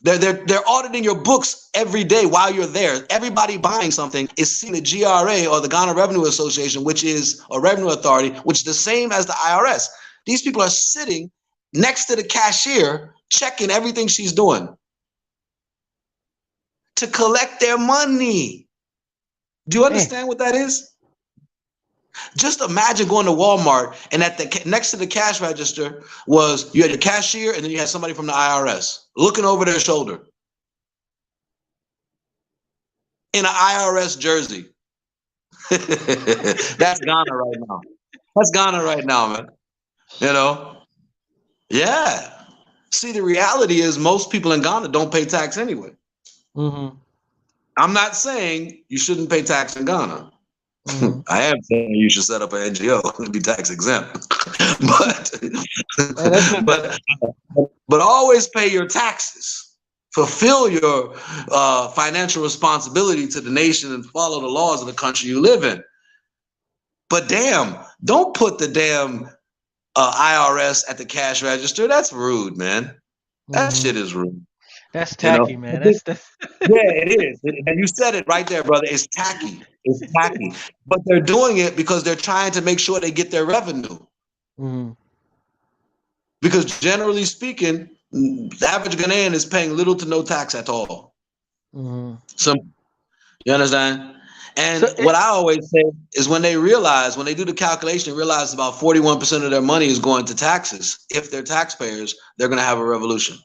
They're auditing your books every day while you're there. Everybody buying something is seeing the GRA or the Ghana Revenue Association, which is a revenue authority, which is the same as the IRS. These people are sitting next to the cashier, checking everything she's doing to collect their money. Do you understand what that is? Just imagine going to Walmart and at the next to the cash register was you had your cashier and then you had somebody from the IRS looking over their shoulder in an IRS jersey. That's Ghana right now. That's Ghana right now, man. You know? Yeah. See, the reality is most people in Ghana don't pay tax anyway. I'm not saying you shouldn't pay tax in Ghana. I am saying you should set up an NGO and be tax exempt, but always pay your taxes, fulfill your financial responsibility to the nation and follow the laws of the country you live in. But damn, don't put the damn IRS at the cash register. That's rude, man. That shit is rude.
That's tacky, man. That's
yeah, it is. And you said it right there, brother. It's tacky. It's tacky. But they're doing it because they're trying to make sure they get their revenue. Because generally speaking, the average Ghanaian is paying little to no tax at all. So, you understand? And what I always say is when they do the calculation, realize about 41% of their money is going to taxes. If they're taxpayers, they're going to have a revolution.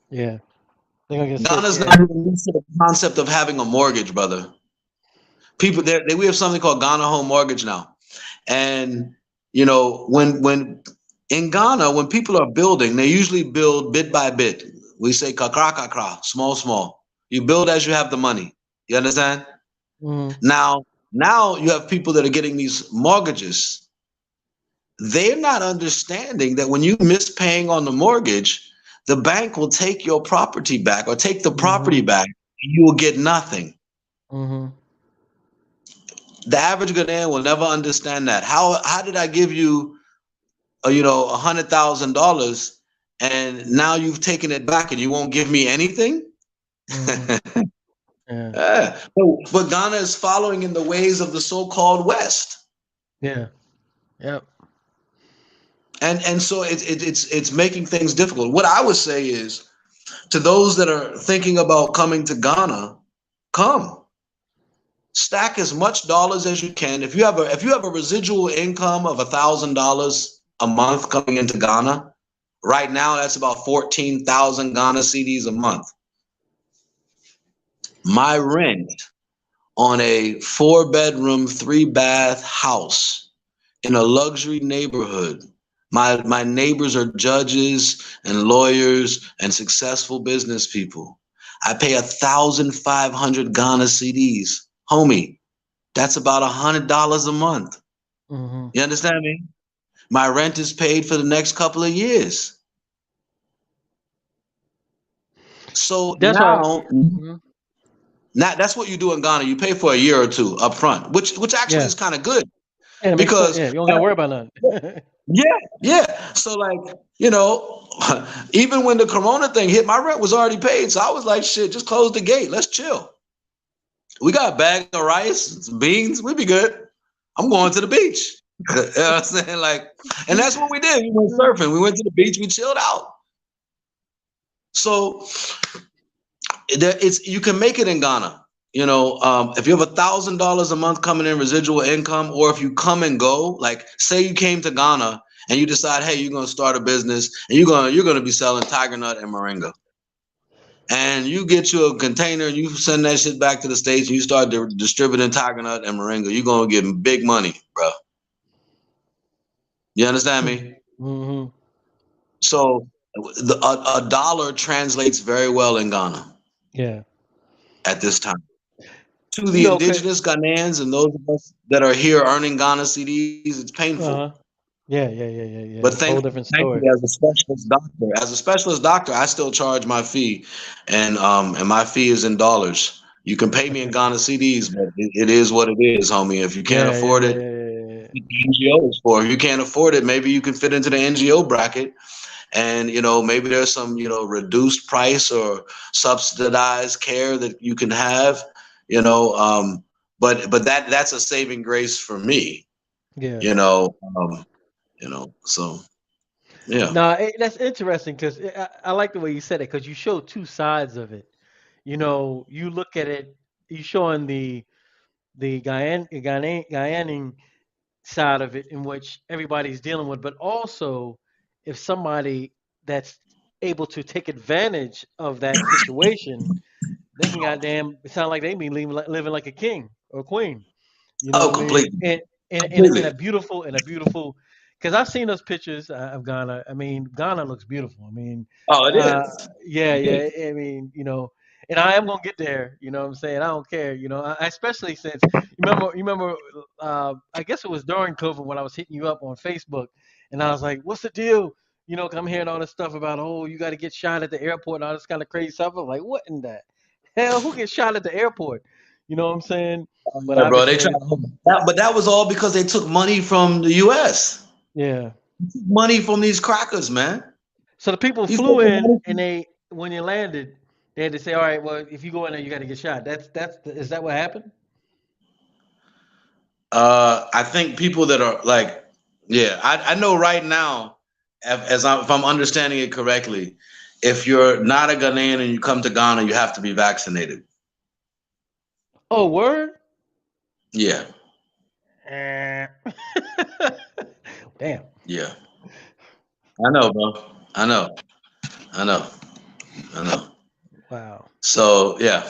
Yeah.
Ghana's not even used to the concept of having a mortgage, brother. People we have something called Ghana Home Mortgage now. And you know, when in Ghana, when people are building, they usually build bit by bit. We say kakra kakra, small. You build as you have the money. You understand? Now you have people that are getting these mortgages. They're not understanding that when you miss paying on the mortgage, the bank will take your property back or take the property back and you will get nothing. The average Ghanaian will never understand that. How did I give you, $100,000 and now you've taken it back and you won't give me anything? Yeah. But Ghana is following in the ways of the so-called West.
Yeah. Yep.
And so it's making things difficult. What I would say is, to those that are thinking about coming to Ghana, come. Stack as much dollars as you can. If you have a residual income of $1,000 a month coming into Ghana, right now that's about 14,000 Ghana cedis a month. My rent on a 4 bedroom, 3 bath house in a luxury neighborhood. My neighbors are judges and lawyers and successful business people. I pay 1,500 Ghana CDs. Homie, that's about $100 a month.
Hmm.
You understand me? My rent is paid for the next couple of years. So
That's why. Mhm.
now that's what you do in Ghana. You pay for a year or two up front, which actually
Yeah,
is kind of good
and it makes sense.
because
Yeah, you don't got to worry about nothing.
yeah, yeah. So like, you know, even when the corona thing hit, my rent was already paid. So I was like, shit, just close the gate. Let's chill. We got a bag of rice, some beans, we be good. I'm going to the beach. You know what I'm saying? Like, and that's what we did. We went surfing. We went to the beach, we chilled out. So it's you can make it in Ghana. If you have $1,000 a month coming in residual income, or if you come and go, like say you came to Ghana and you decide, hey, you're gonna start a business and you're gonna be selling tiger nut and moringa, and you get you a container and you send that shit back to the States and you start distributing tiger nut and moringa, you're gonna get big money, bro. You understand me?
Hmm.
So a dollar translates very well in Ghana
Yeah,
at this time. To
you
the
know,
indigenous Ghanaians and those of us that are here earning Ghana CDs, it's painful.
uh-huh. Yeah, yeah, yeah, yeah, yeah.
But
It's a whole different
thankfully,
story.
as a specialist doctor, I still charge my fee, and my fee is in dollars. You can pay me in Ghana CDs, but it is what it is, homie. If you can't
Yeah, yeah,
afford
yeah,
it,
yeah, yeah, yeah.
the NGO is for. If you can't afford it, maybe you can fit into the NGO bracket, and maybe there's some reduced price or subsidized care that you can have. You know, but that's a saving grace for me.
Yeah.
You know, so yeah.
No, that's interesting because I like the way you said it because you show two sides of it. You look at it, you showing the Guyaning side of it in which everybody's dealing with, but also if somebody that's able to take advantage of that situation, they can goddamn it sound like they be living like a king or queen. You know
Oh,
what I mean?
completely,
And in a
completely.
beautiful, because I've seen those pictures of Ghana. I mean, Ghana looks beautiful. I mean,
Oh, it
uh,
is.
yeah,
It
yeah.
is.
I mean, and I am gonna get there. You know what I'm saying? I don't care. Especially since you remember. I guess it was during COVID when I was hitting you up on Facebook, and I was like, "What's the deal?" 'Cause I'm hearing all this stuff about, oh, you got to get shot at the airport and all this kind of crazy stuff. I'm like, what in that hell? Who gets shot at the airport? You know what I'm saying?
Oh,
But
yeah, bro. They try
obviously,
to that, but that was all because they took money from the U.S.
yeah.
Money from these crackers, man.
So the people
He's
flew
taking
in,
money.
and when you landed, they had to say, all right, well, if you go in there, you got to get shot. Is that what happened?
I think people that are like, yeah, I know right now, if I'm understanding it correctly, if you're not a Ghanaian and you come to Ghana, you have to be vaccinated.
Oh, word.
Yeah,
Eh. Damn.
yeah. I know, bro. I know. I know. I know.
Wow.
So yeah.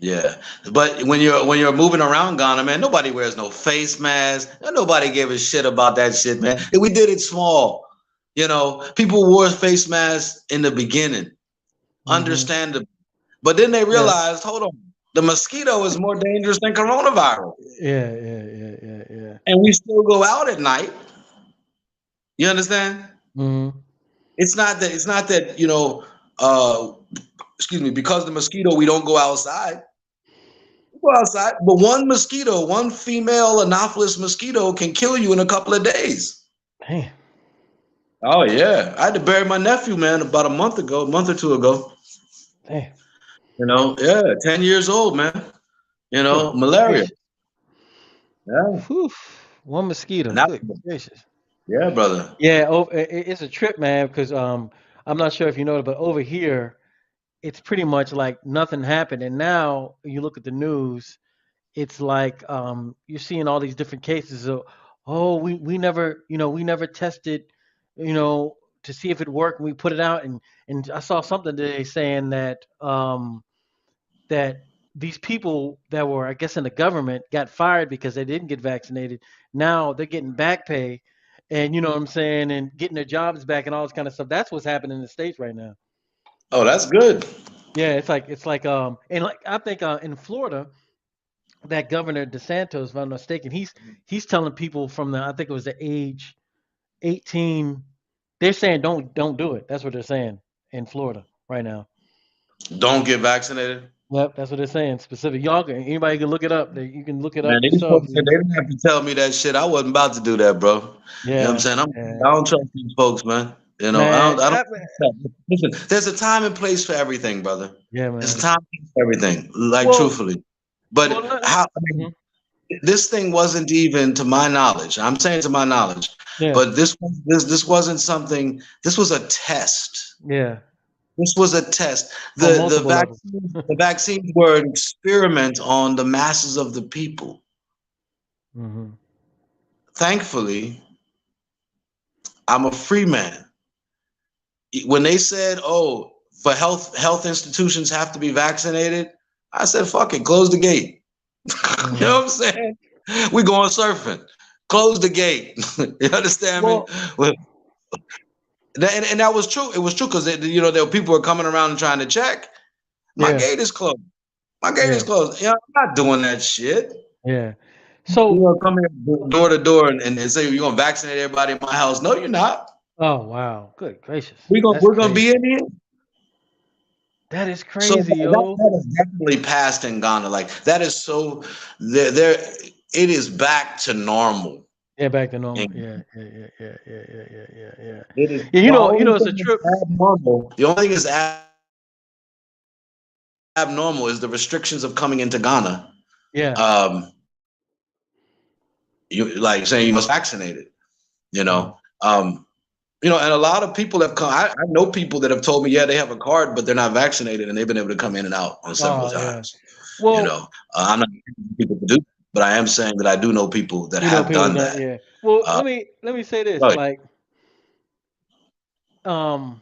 Yeah, but when you're moving around Ghana, man, nobody wears no face mask. Nobody gave a shit about that shit, man. We did it small. People wore face masks in the beginning,
Hmm.
understandable. But then they
Yeah.
realized, hold on, the mosquito is more dangerous than coronavirus,
Yeah. Yeah. Yeah. Yeah. Yeah.
and we still go out at night. You understand?
Hmm.
It's not that uh, excuse me, because the mosquito we don't go outside. Go outside, but one mosquito, one female Anopheles mosquito can kill you in a couple of days.
Damn.
Oh yeah, I had to bury my nephew, man, about a month or two ago.
Damn.
Yeah, 10 years old, man.
Good
Malaria.
gracious.
Yeah,
Whew. One mosquito.
and that,
Good gracious.
yeah, brother.
Yeah. It's a trip, man. Because I'm not sure if you know it, but over here, it's pretty much like nothing happened. And now you look at the news, it's like you're seeing all these different cases of, oh, we never tested, to see if it worked, and we put it out, and I saw something today saying that these people that were, I guess, in the government got fired because they didn't get vaccinated. Now they're getting back pay, and you know what I'm saying, and getting their jobs back and all this kind of stuff. That's what's happening in the states right now.
Oh, that's good.
Yeah, it's like and like I think in Florida, that Governor DeSantos, if I'm not mistaken, he's telling people from the, I think it was the age 18, they're saying don't do it. That's what they're saying in Florida right now.
Don't get vaccinated.
Yep, that's what they're saying. Specific. Y'all can, anybody can look it up. You can look it
Man,
up
these
yourself.
folks, they didn't have to tell me that shit. I wasn't about to do that, bro. You know what I'm
Yeah,
saying?
yeah.
I don't trust these folks, man. You know,
Man,
I don't. Listen, there's a time and place for everything, brother.
yeah,
There's a
man.
time and place for everything, like
Well,
truthfully. But
let,
how? I mean,
mhm.
this thing wasn't even to my knowledge. I'm saying to my knowledge,
Yeah,
but this wasn't something. This was a test.
yeah.
This was a test.
On
The
multiple levels.
vaccines were an experiment on the masses of the people.
Hmm.
Thankfully, I'm a free man. When they said, "Oh, for health institutions have to be vaccinated," I said, "Fuck it, close the gate." You know
Hmm.
what I'm saying? We going surfing. Close the gate. You understand me?
Well,
Well, and that was true. It was true because you know there were people were coming around and trying to check. My
yeah,
gate is closed. My gate is
yeah,
closed. You know, I'm not doing that shit.
yeah.
You're
So,
gonna come here door to door and say you're gonna vaccinate everybody in my house. No, you're not.
oh wow, good gracious, that's
We're gonna
crazy.
be in here.
That is
So
crazy,
that,
yo.
that is definitely passed in Ghana. Like that is so there it is back to normal.
Yeah, back to normal.
And
Yeah, yeah, yeah, yeah, yeah, yeah, yeah, yeah, yeah.
it is
Yeah,
the
you
only
know, it's a
thing
trip.
that's abnormal. The only thing is abnormal is the restrictions of coming into Ghana.
Yeah.
Um, you like saying you must vaccinate it. You
Mm.
know, and a lot of people have come. I know people that have told me, yeah, they have a card, but they're not vaccinated, and they've been able to come in and out on several
Oh yeah.
times. You
Well,
know, I'm not encouraging people to do, but I am saying that I do know people that
you know,
have
people
done
done.
that.
Yeah. Well,
Uh,
let me say this.
right.
Like, um,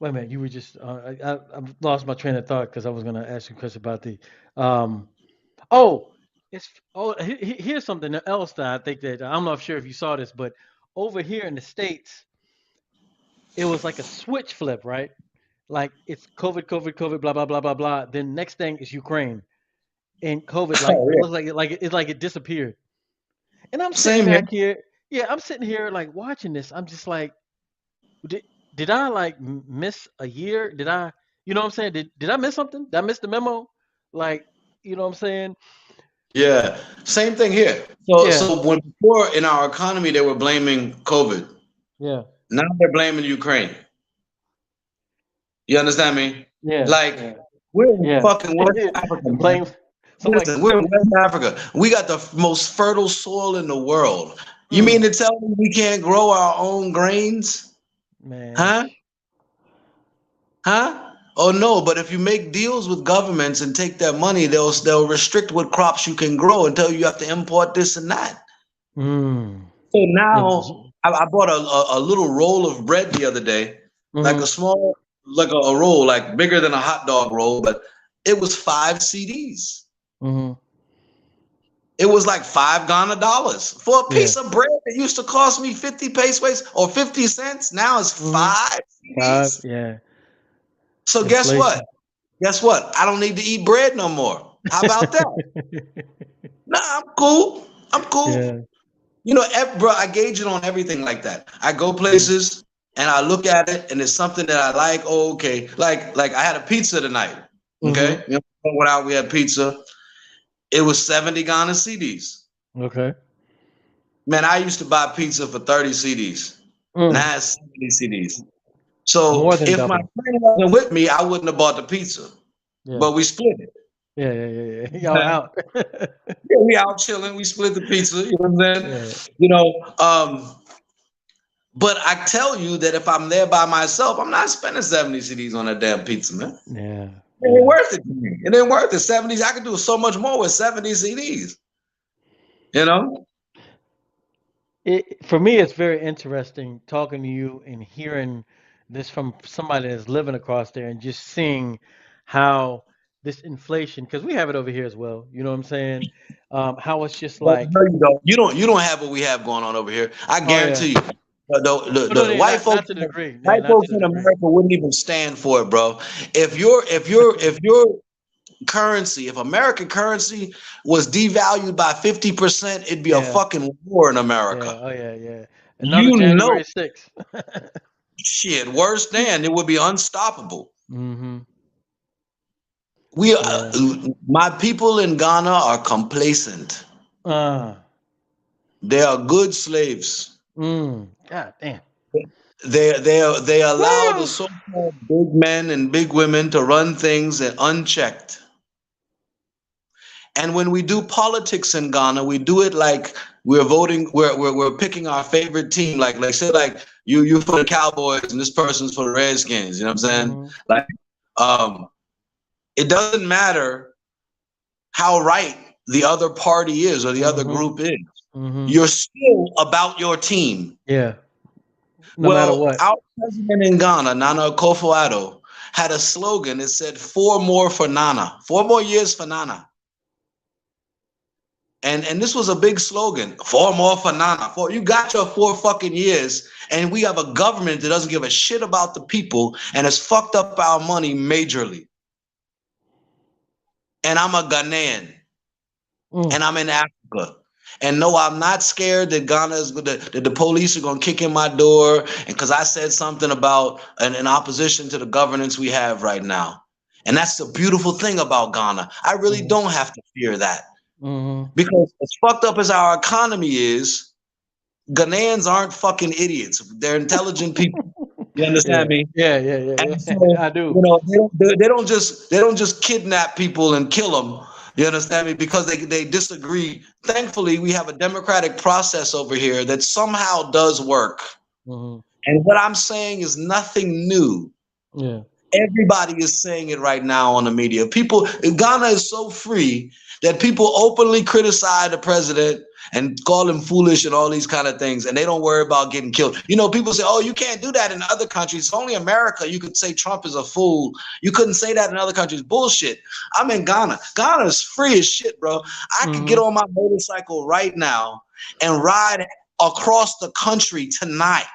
wait a minute. You were just. I've lost my train of thought because I was gonna ask you a question about the. Um. Oh, it's. Oh, here's something else that I think that I'm not sure if you saw this, but over here in the states, it was like a switch flip, right? Like it's COVID, COVID, COVID, blah blah blah blah blah. Then next thing is Ukraine, and COVID like
Oh yeah.
looks like it disappeared. And I'm sitting
Same here.
back here, yeah, I'm sitting here like watching this. I'm just like, did did I like miss a year? Did I, you know what I'm saying? Did I miss something? Did I miss the memo? Like, you know what I'm saying?
Yeah. Same thing here. So
Yeah,
so when before in our economy they were blaming COVID,
yeah,
now they're blaming Ukraine. You understand me?
yeah,
Like
yeah,
we're in
yeah.
fucking West Africa, man.
Blame. So I'm like,
Listen, we're in West Africa. We got the most fertile soil in the world. You mean
mm,
to tell me we can't grow our own grains?
man,
Huh? Huh? Oh no, but if you make deals with governments and take their money, they'll restrict what crops you can grow and tell you have to import this and that.
mm,
So
ex-
now I bought a little roll of bread the other day, like a
mhm,
small, like a roll, like bigger than a hot dog roll, but it was 5 CDs.
mhm,
It was like $5 for a
yeah,
piece of bread that used to cost me 50 pesos or 50 cents. Now it's
mhm,
five
five,
CDs.
yeah,
So guess what?
inflation.
Guess what? I don't need to eat bread no more. How about that? Nah, I'm cool. I'm cool.
Yeah,
You know, bro, I gauge it on everything like that. I go
mhm,
places and I look at it and it's something that I like. Oh, okay. Like I had a pizza tonight.
mhm,
Okay. You know, went out, we had pizza. It was 70 Ghana CDs.
okay,
Man, I used to buy pizza for 30 CDs. Now
mm,
it's 70 CDs. So
more than
if my
double.
friend wasn't with me, I wouldn't have bought the pizza.
Yeah.
But we split it.
Yeah, yeah, yeah, yeah. Y'all out.
Yeah, we out chilling. We split the pizza. You know what I'm saying?
Yeah,
You know, but I tell you that if I'm there by myself, I'm not spending 70 CDs on a damn pizza, man.
yeah,
It ain't
yeah.
worth it to me. It ain't worth it. 70s, I could do so much more with 70 CDs. You know?
For me, it's very interesting talking to you and hearing this from somebody that's living across there and just seeing how this inflation, because we have it over here as well. You know what I'm saying? How it's just
But
like,
no, you don't. You don't have what we have going on over here. I
oh yeah,
guarantee you.
no, no,
The
no,
white
not
folks,
to the degree. Yeah,
white
not
folks
to the
in
degree.
America wouldn't even stand for it, bro. If your currency, if American currency was devalued by 50%, it'd be a
Yeah,
fucking war in
yeah,
America.
oh yeah, yeah. Another
You know,
January 6th.
shit. Worse than it would be unstoppable.
Mm-hmm.
We,
Yeah.
my people in Ghana are complacent.
Uh.
They are good slaves.
God damn.
They allow the
Woo!
so-called big men and big women to run things unchecked. And when we do politics in Ghana, we do it like we're voting, we're picking our favorite team. Like say like you for the Cowboys and this person's for the Redskins. You know what I'm saying?
Mm-hmm.
Like um, it doesn't matter how right the other party is or the other
Mm-hmm.
group is.
Mm-hmm.
You're still about your team.
Yeah. No matter
Well,
what.
our president in Ghana, Nana Akufo-Addo, had a slogan that said 4 more for Nana, 4 more years for Nana. And this was a big slogan, 4 more for Nana. You got your 4 fucking years, and we have a government that doesn't give a shit about the people and has fucked up our money majorly. And I'm a Ghanaian,
Mm.
and I'm in Africa. And no, I'm not scared that that the police are gonna kick in my door, and because I said something about an opposition to the governance we have right now. And that's the beautiful thing about Ghana. I really
Mm-hmm.
don't have to fear that.
Mm-hmm.
Because as fucked up as our economy is, Ghanaians aren't fucking idiots. They're intelligent people. You understand
Yeah.
me?
Yeah. Yeah. Yeah.
And
Yeah.
so,
I do.
you know, they don't just kidnap people and kill them. You understand me? Because they disagree. Thankfully, we have a democratic process over here that somehow does work.
Mm-hmm.
And what I'm saying is nothing new.
Yeah.
Everybody is saying it right now on the media. People, Ghana is so free that people openly criticize the president and call him foolish and all these kind of things, and they don't worry about getting killed. You know, people say, "Oh, you can't do that in other countries. It's only America. You could say Trump is a fool. You couldn't say that in other countries." Bullshit. I'm in Ghana. Ghana is free as shit, bro. I could get
Mm-hmm.
on my motorcycle right now and ride across the country tonight.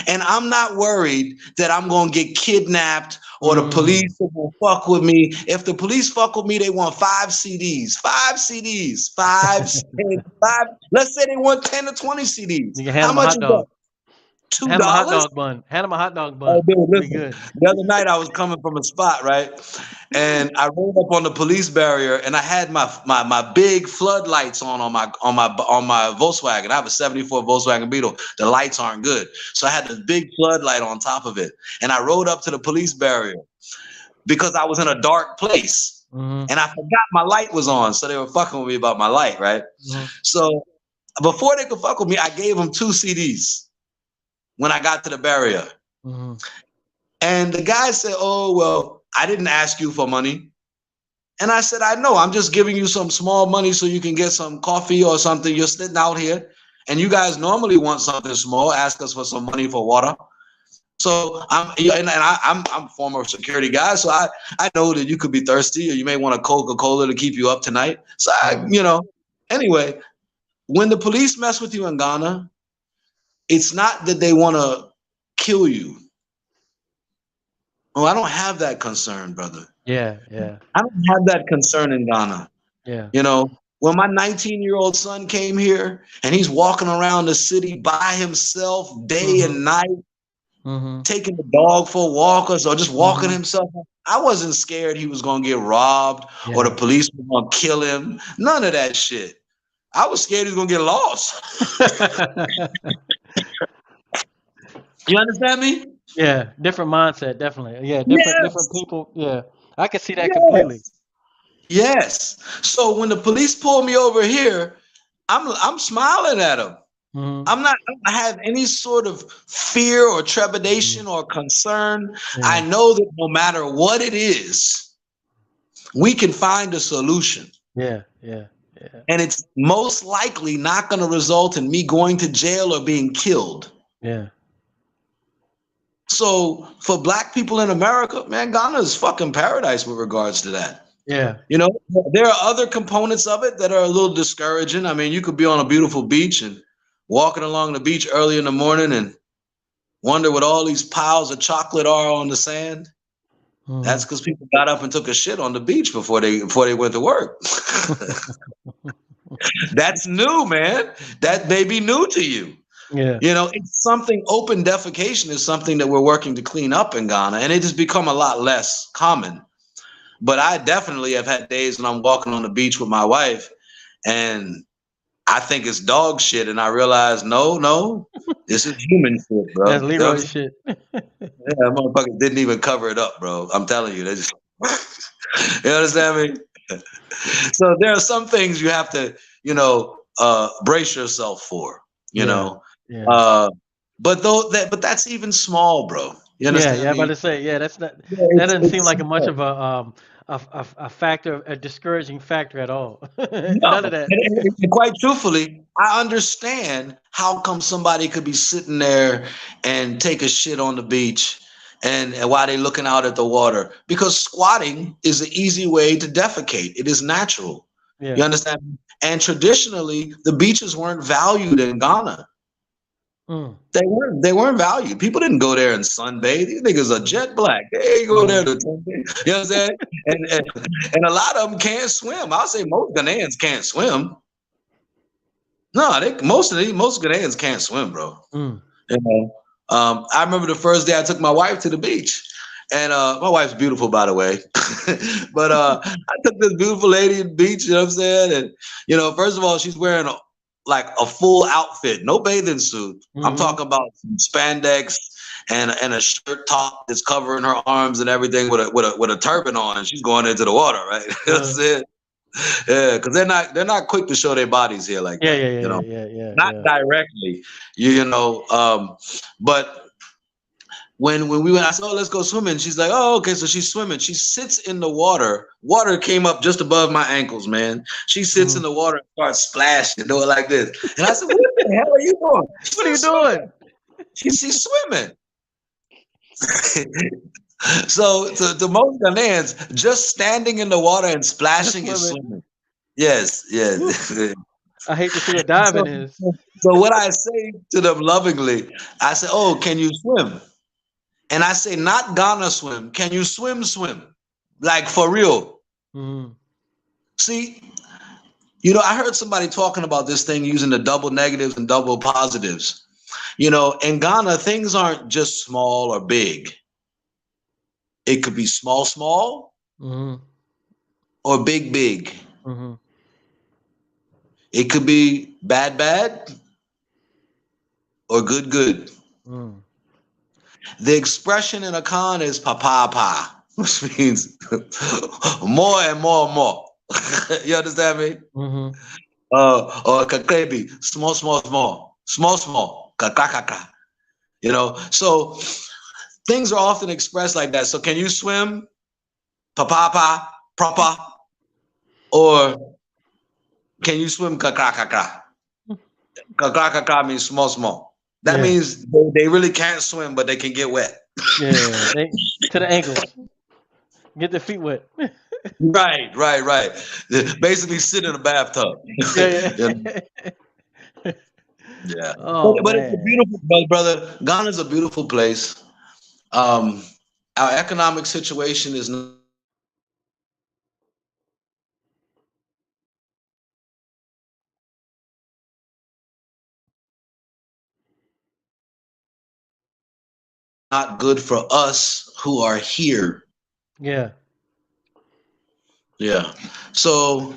And I'm not worried that I'm going to get kidnapped or the
Mm.
police will fuck with me. If the police fuck with me, they want 5 CDs. 5 CDs. Five. Let's say they want 10 or 20 CDs.
You can hand
How
him a
much
hot
is that?
dog.
$2?
Hand him a hot dog bun. Hand him a hot dog
Oh,
bun.
dude,
Be
listen.
good.
The other night I was coming from a spot, right? And I rolled up on the police barrier, and I had my big floodlights on my Volkswagen. I have a '74 Volkswagen Beetle. The lights aren't good, so I had this big floodlight on top of it. And I rode up to the police barrier because I was in a dark place,
Mm-hmm.
and I forgot my light was on, so they were fucking with me about my light, right?
Mm-hmm.
So before they could fuck with me, I gave them 2 CDs when I got to the barrier.
Mm-hmm.
And the guy said, "Oh, well, I didn't ask you for money." And I said, "I know. I'm just giving you some small money so you can get some coffee or something. You're sitting out here. And you guys normally want something small, ask us for some money for water." So I'm a former security guy, so I know that you could be thirsty or you may want a Coca-Cola to keep you up tonight. So anyway, when the police mess with you in Ghana, it's not that they want to kill you. Oh, I don't have that concern, brother.
Yeah. Yeah.
I don't have that concern in Ghana.
Yeah.
You know, when my 19-year-old son came here and he's walking around the city by himself day
Mm-hmm.
and night,
Mm-hmm.
taking the dog for walkers or just walking
Mm-hmm.
himself, I wasn't scared he was going to get robbed or the
Yeah.
police were going to kill him. None of that shit. I was scared he was going to get lost. You understand me?
Yeah. Different mindset, definitely. Yeah. Different
Yes.
people. Yeah. I can see that completely.
Yes. Yes. So when the police pull me over here, I'm smiling at them.
Mm-hmm.
I don't have any sort of fear or
Mm-hmm.
trepidation or concern. I
Yeah.
know that no matter what it is, we can find a solution.
Yeah. Yeah. Yeah.
And it's most likely not going to result in me going to jail or being killed.
Yeah.
So for black people in America, man, Ghana is fucking paradise with regards to that.
Yeah.
You know, there are other components of it that are a little discouraging. I mean, you could be on a beautiful beach and walking along the beach early in the morning and wonder what all these piles of chocolate are on the sand. That's because people got up and took a shit on the beach before they went to work. That's new, man. That may be new to you.
Yeah.
You know, it's something. Open defecation is something that we're working to clean up in Ghana, and it has become a lot less common. But I definitely have had days when I'm walking on the beach with my wife and I think it's dog shit, and I realize, no, this is human shit, bro.
That's
You know what I'm
Leroy
saying?
shit.
Yeah, that motherfucker didn't even cover it up, bro. I'm telling you, they just you understand me? So there are some things you have to, brace yourself for, you
Yeah.
know.
Yeah.
But that's even small, bro. You
Yeah.
understand
Yeah. I'm about
me?
to say, yeah, that's not,
Yeah,
that doesn't seem
it's
like a much
small.
of a factor, a discouraging factor at all. None of
No,
that.
and quite truthfully, I understand how come somebody could be sitting there and take a shit on the beach and while they're looking out at the water, because squatting is an easy way to defecate. It is natural. You
Yeah.
understand? And traditionally, the beaches weren't valued in Ghana.
Mm.
They weren't valued. People didn't go there and sunbathe. These niggas are
Mm.
jet black. They go there
Mm.
to sunbathe. You know what I'm saying? And a lot of them can't swim. I'll say most Ghanaians can't swim. No, most Ghanaians can't swim, bro.
Mm.
You know, I remember the first day I took my wife to the beach, and my wife's beautiful, by the way. But I took this beautiful lady to the beach. You know what I'm saying? And first of all, she's wearing like a full outfit, no bathing suit. I'm
Mm-hmm.
talking about some spandex and a shirt top that's covering her arms and everything with a turban on, and she's going into the water, right? You know what I'm saying? Yeah, because they're not quick to show their bodies here like
Yeah.
that.
Yeah. Yeah. Yeah. Yeah.
Not
Yeah.
directly, but when we went, I said, "Oh, let's go swimming." She's like, "Oh, okay." So she's swimming. She sits in the water. Water came up just above my ankles, man. She sits in
Mm.
the water and starts splashing, doing like this. And I said, "What the hell are you doing?" She
What are
said,
you
"Swimming."
doing?
She's swimming. So to most Ghanaians, just standing in the water and
Just
splashing is
swimming.
swimming. Yes,
Whew.
yes.
I hate to see what diving
So,
is.
so what I say to them lovingly, I say, "Oh, can you swim?" And I say, not Ghana swim. Can you swim, swim? Like for real.
Mm.
See, I heard somebody talking about this thing using the double negatives and double positives. In Ghana, things aren't just small or big. It could be small, small,
Mm-hmm.
or big, big.
Mm-hmm.
It could be bad, bad, or good, good.
Mm.
The expression in Akan is papa, which means more and more and more. You understand me?
Mm-hmm.
Or kakrebi, small, small, small, small, small, kakakaka. So things are often expressed like that. So can you swim, papa, proper, or can you swim kakakaka? Kakakaka means small, small. That
Yeah.
means they really can't swim, but they can get wet.
Yeah. They to the ankles. Get their feet wet.
Right, right, right. Basically, sit in a bathtub.
Yeah.
You know?
Yeah.
Yeah,
Oh
but it's a
man.
beautiful, brother. Ghana's a beautiful place. Um, our economic situation is not good for us who are here.
Yeah.
Yeah. So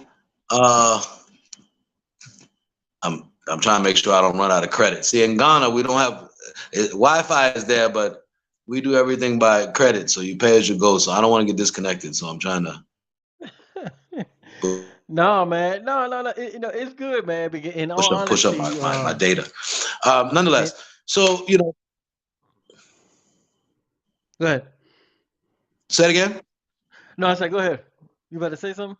uh I'm trying to make sure I don't run out of credit. See, in Ghana, we don't have Wi-Fi is there, but we do everything by credit. So you pay as you go. So I don't want to get disconnected. So I'm trying to
No, man. No, no, no. It's good, man. In all
push up
honesty,
my data. Nonetheless,
it,
so
go ahead.
say it again.
No, I said go ahead. You about to say something?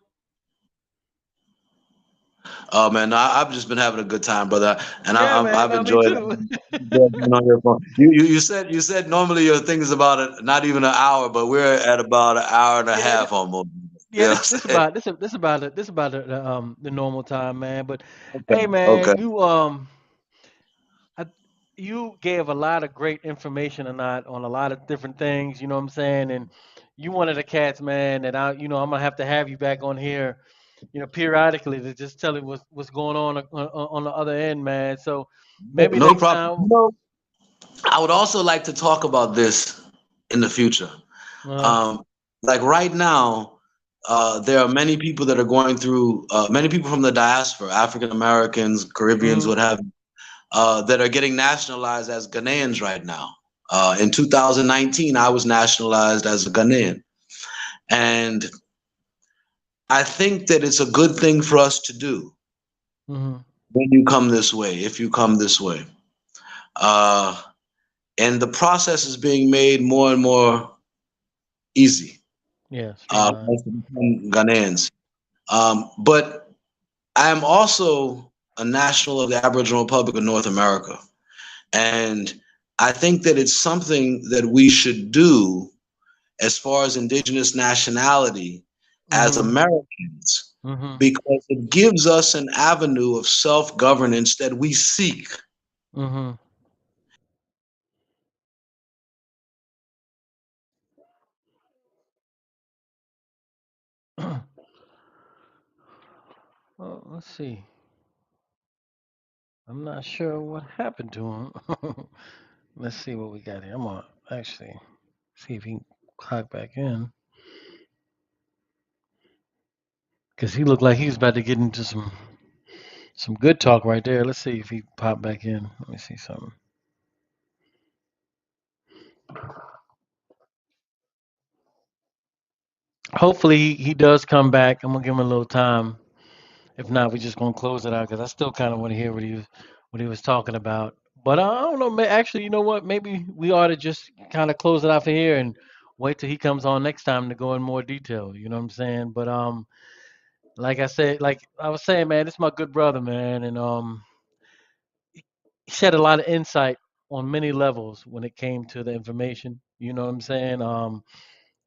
Oh man, no, I've just been having a good time, brother, and
Yeah, man.
I've
No, me
enjoyed
too.
being on your phone. You said normally your thing is about not even an hour, but we're at about an hour and a
Yeah,
half almost. You
yeah.
know what
This
I'm
this
saying?
about this about the normal time, man. But
Okay,
hey,
okay.
man, I, you gave a lot of great information tonight on a lot of different things. You know what I'm saying? And you one of the cats, man. That I'm gonna have you back on here, periodically to just tell you what's going on the other end, man. So maybe
No
next
problem.
time.
I would also like to talk about this in the future.
Uh,
Um, like right now, there are many people that are going through, many people from the diaspora, African Americans, Caribbeans,
mm,
what have you, that are getting nationalized as Ghanaians right now. In 2019, I was nationalized as a Ghanaian. And I think that it's a good thing for us to do
mm,
when you come this way, if you come this way. Uh, and the process is being made more and more easy
yeah,
for
streamline.
us to become Ghanaians. But I am also a national of the Aboriginal Republic of North America. And I think that it's something that we should do as far as indigenous nationality as
Mm-hmm.
Americans,
Mm-hmm.
because it gives us an avenue of self governance that we seek.
Mm-hmm. Well, let's see. I'm not sure what happened to him. Let's see what we got here. I'm gonna actually see if he can clock back in because he looked like he was about to get into some good talk right there. Let's see if he popped back in. Let me see something. Hopefully he does come back. I'm gonna give him a little time. If not, we're just gonna close it out because I still kind of want to hear what he was talking about. But I don't know. Actually, you know what? Maybe we ought to just kind of close it out for here and wait till he comes on next time to go in more detail. You know what I'm saying? But like I said, like I was saying, man, this is my good brother, man, and he shed a lot of insight on many levels when it came to the information. You know what I'm saying?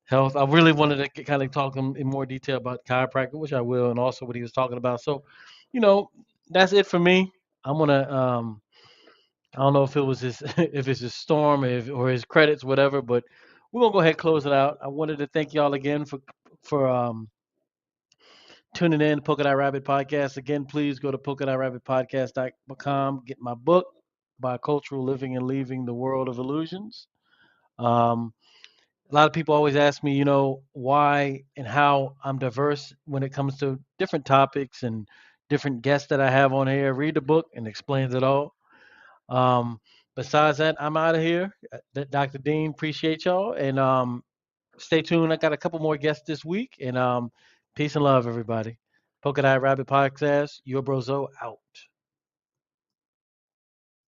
Health. I really wanted to kind of talk in more detail about chiropractic, which I will, and also what he was talking about. So, you know, that's it for me. I'm gonna. I don't know if it was his, if it's his storm, or his credits, whatever. But we're gonna go ahead and close it out. I wanted to thank y'all again for tuning in to Polka Dot Rabbit Podcast. Again, please go to polkadot.rabbitpodcast.com. Get my book, Bicultural Living and Leaving the World of Illusions. Um, a lot of people always ask me, why and how I'm diverse when it comes to different topics and different guests that I have on here. Read the book and explains it all. Um, Besides that, I'm out of here. Dr. Dean, appreciate y'all. And stay tuned. I got a couple more guests this week. And peace and love, everybody. Polka Dot Rabbit Podcast, your brozo out.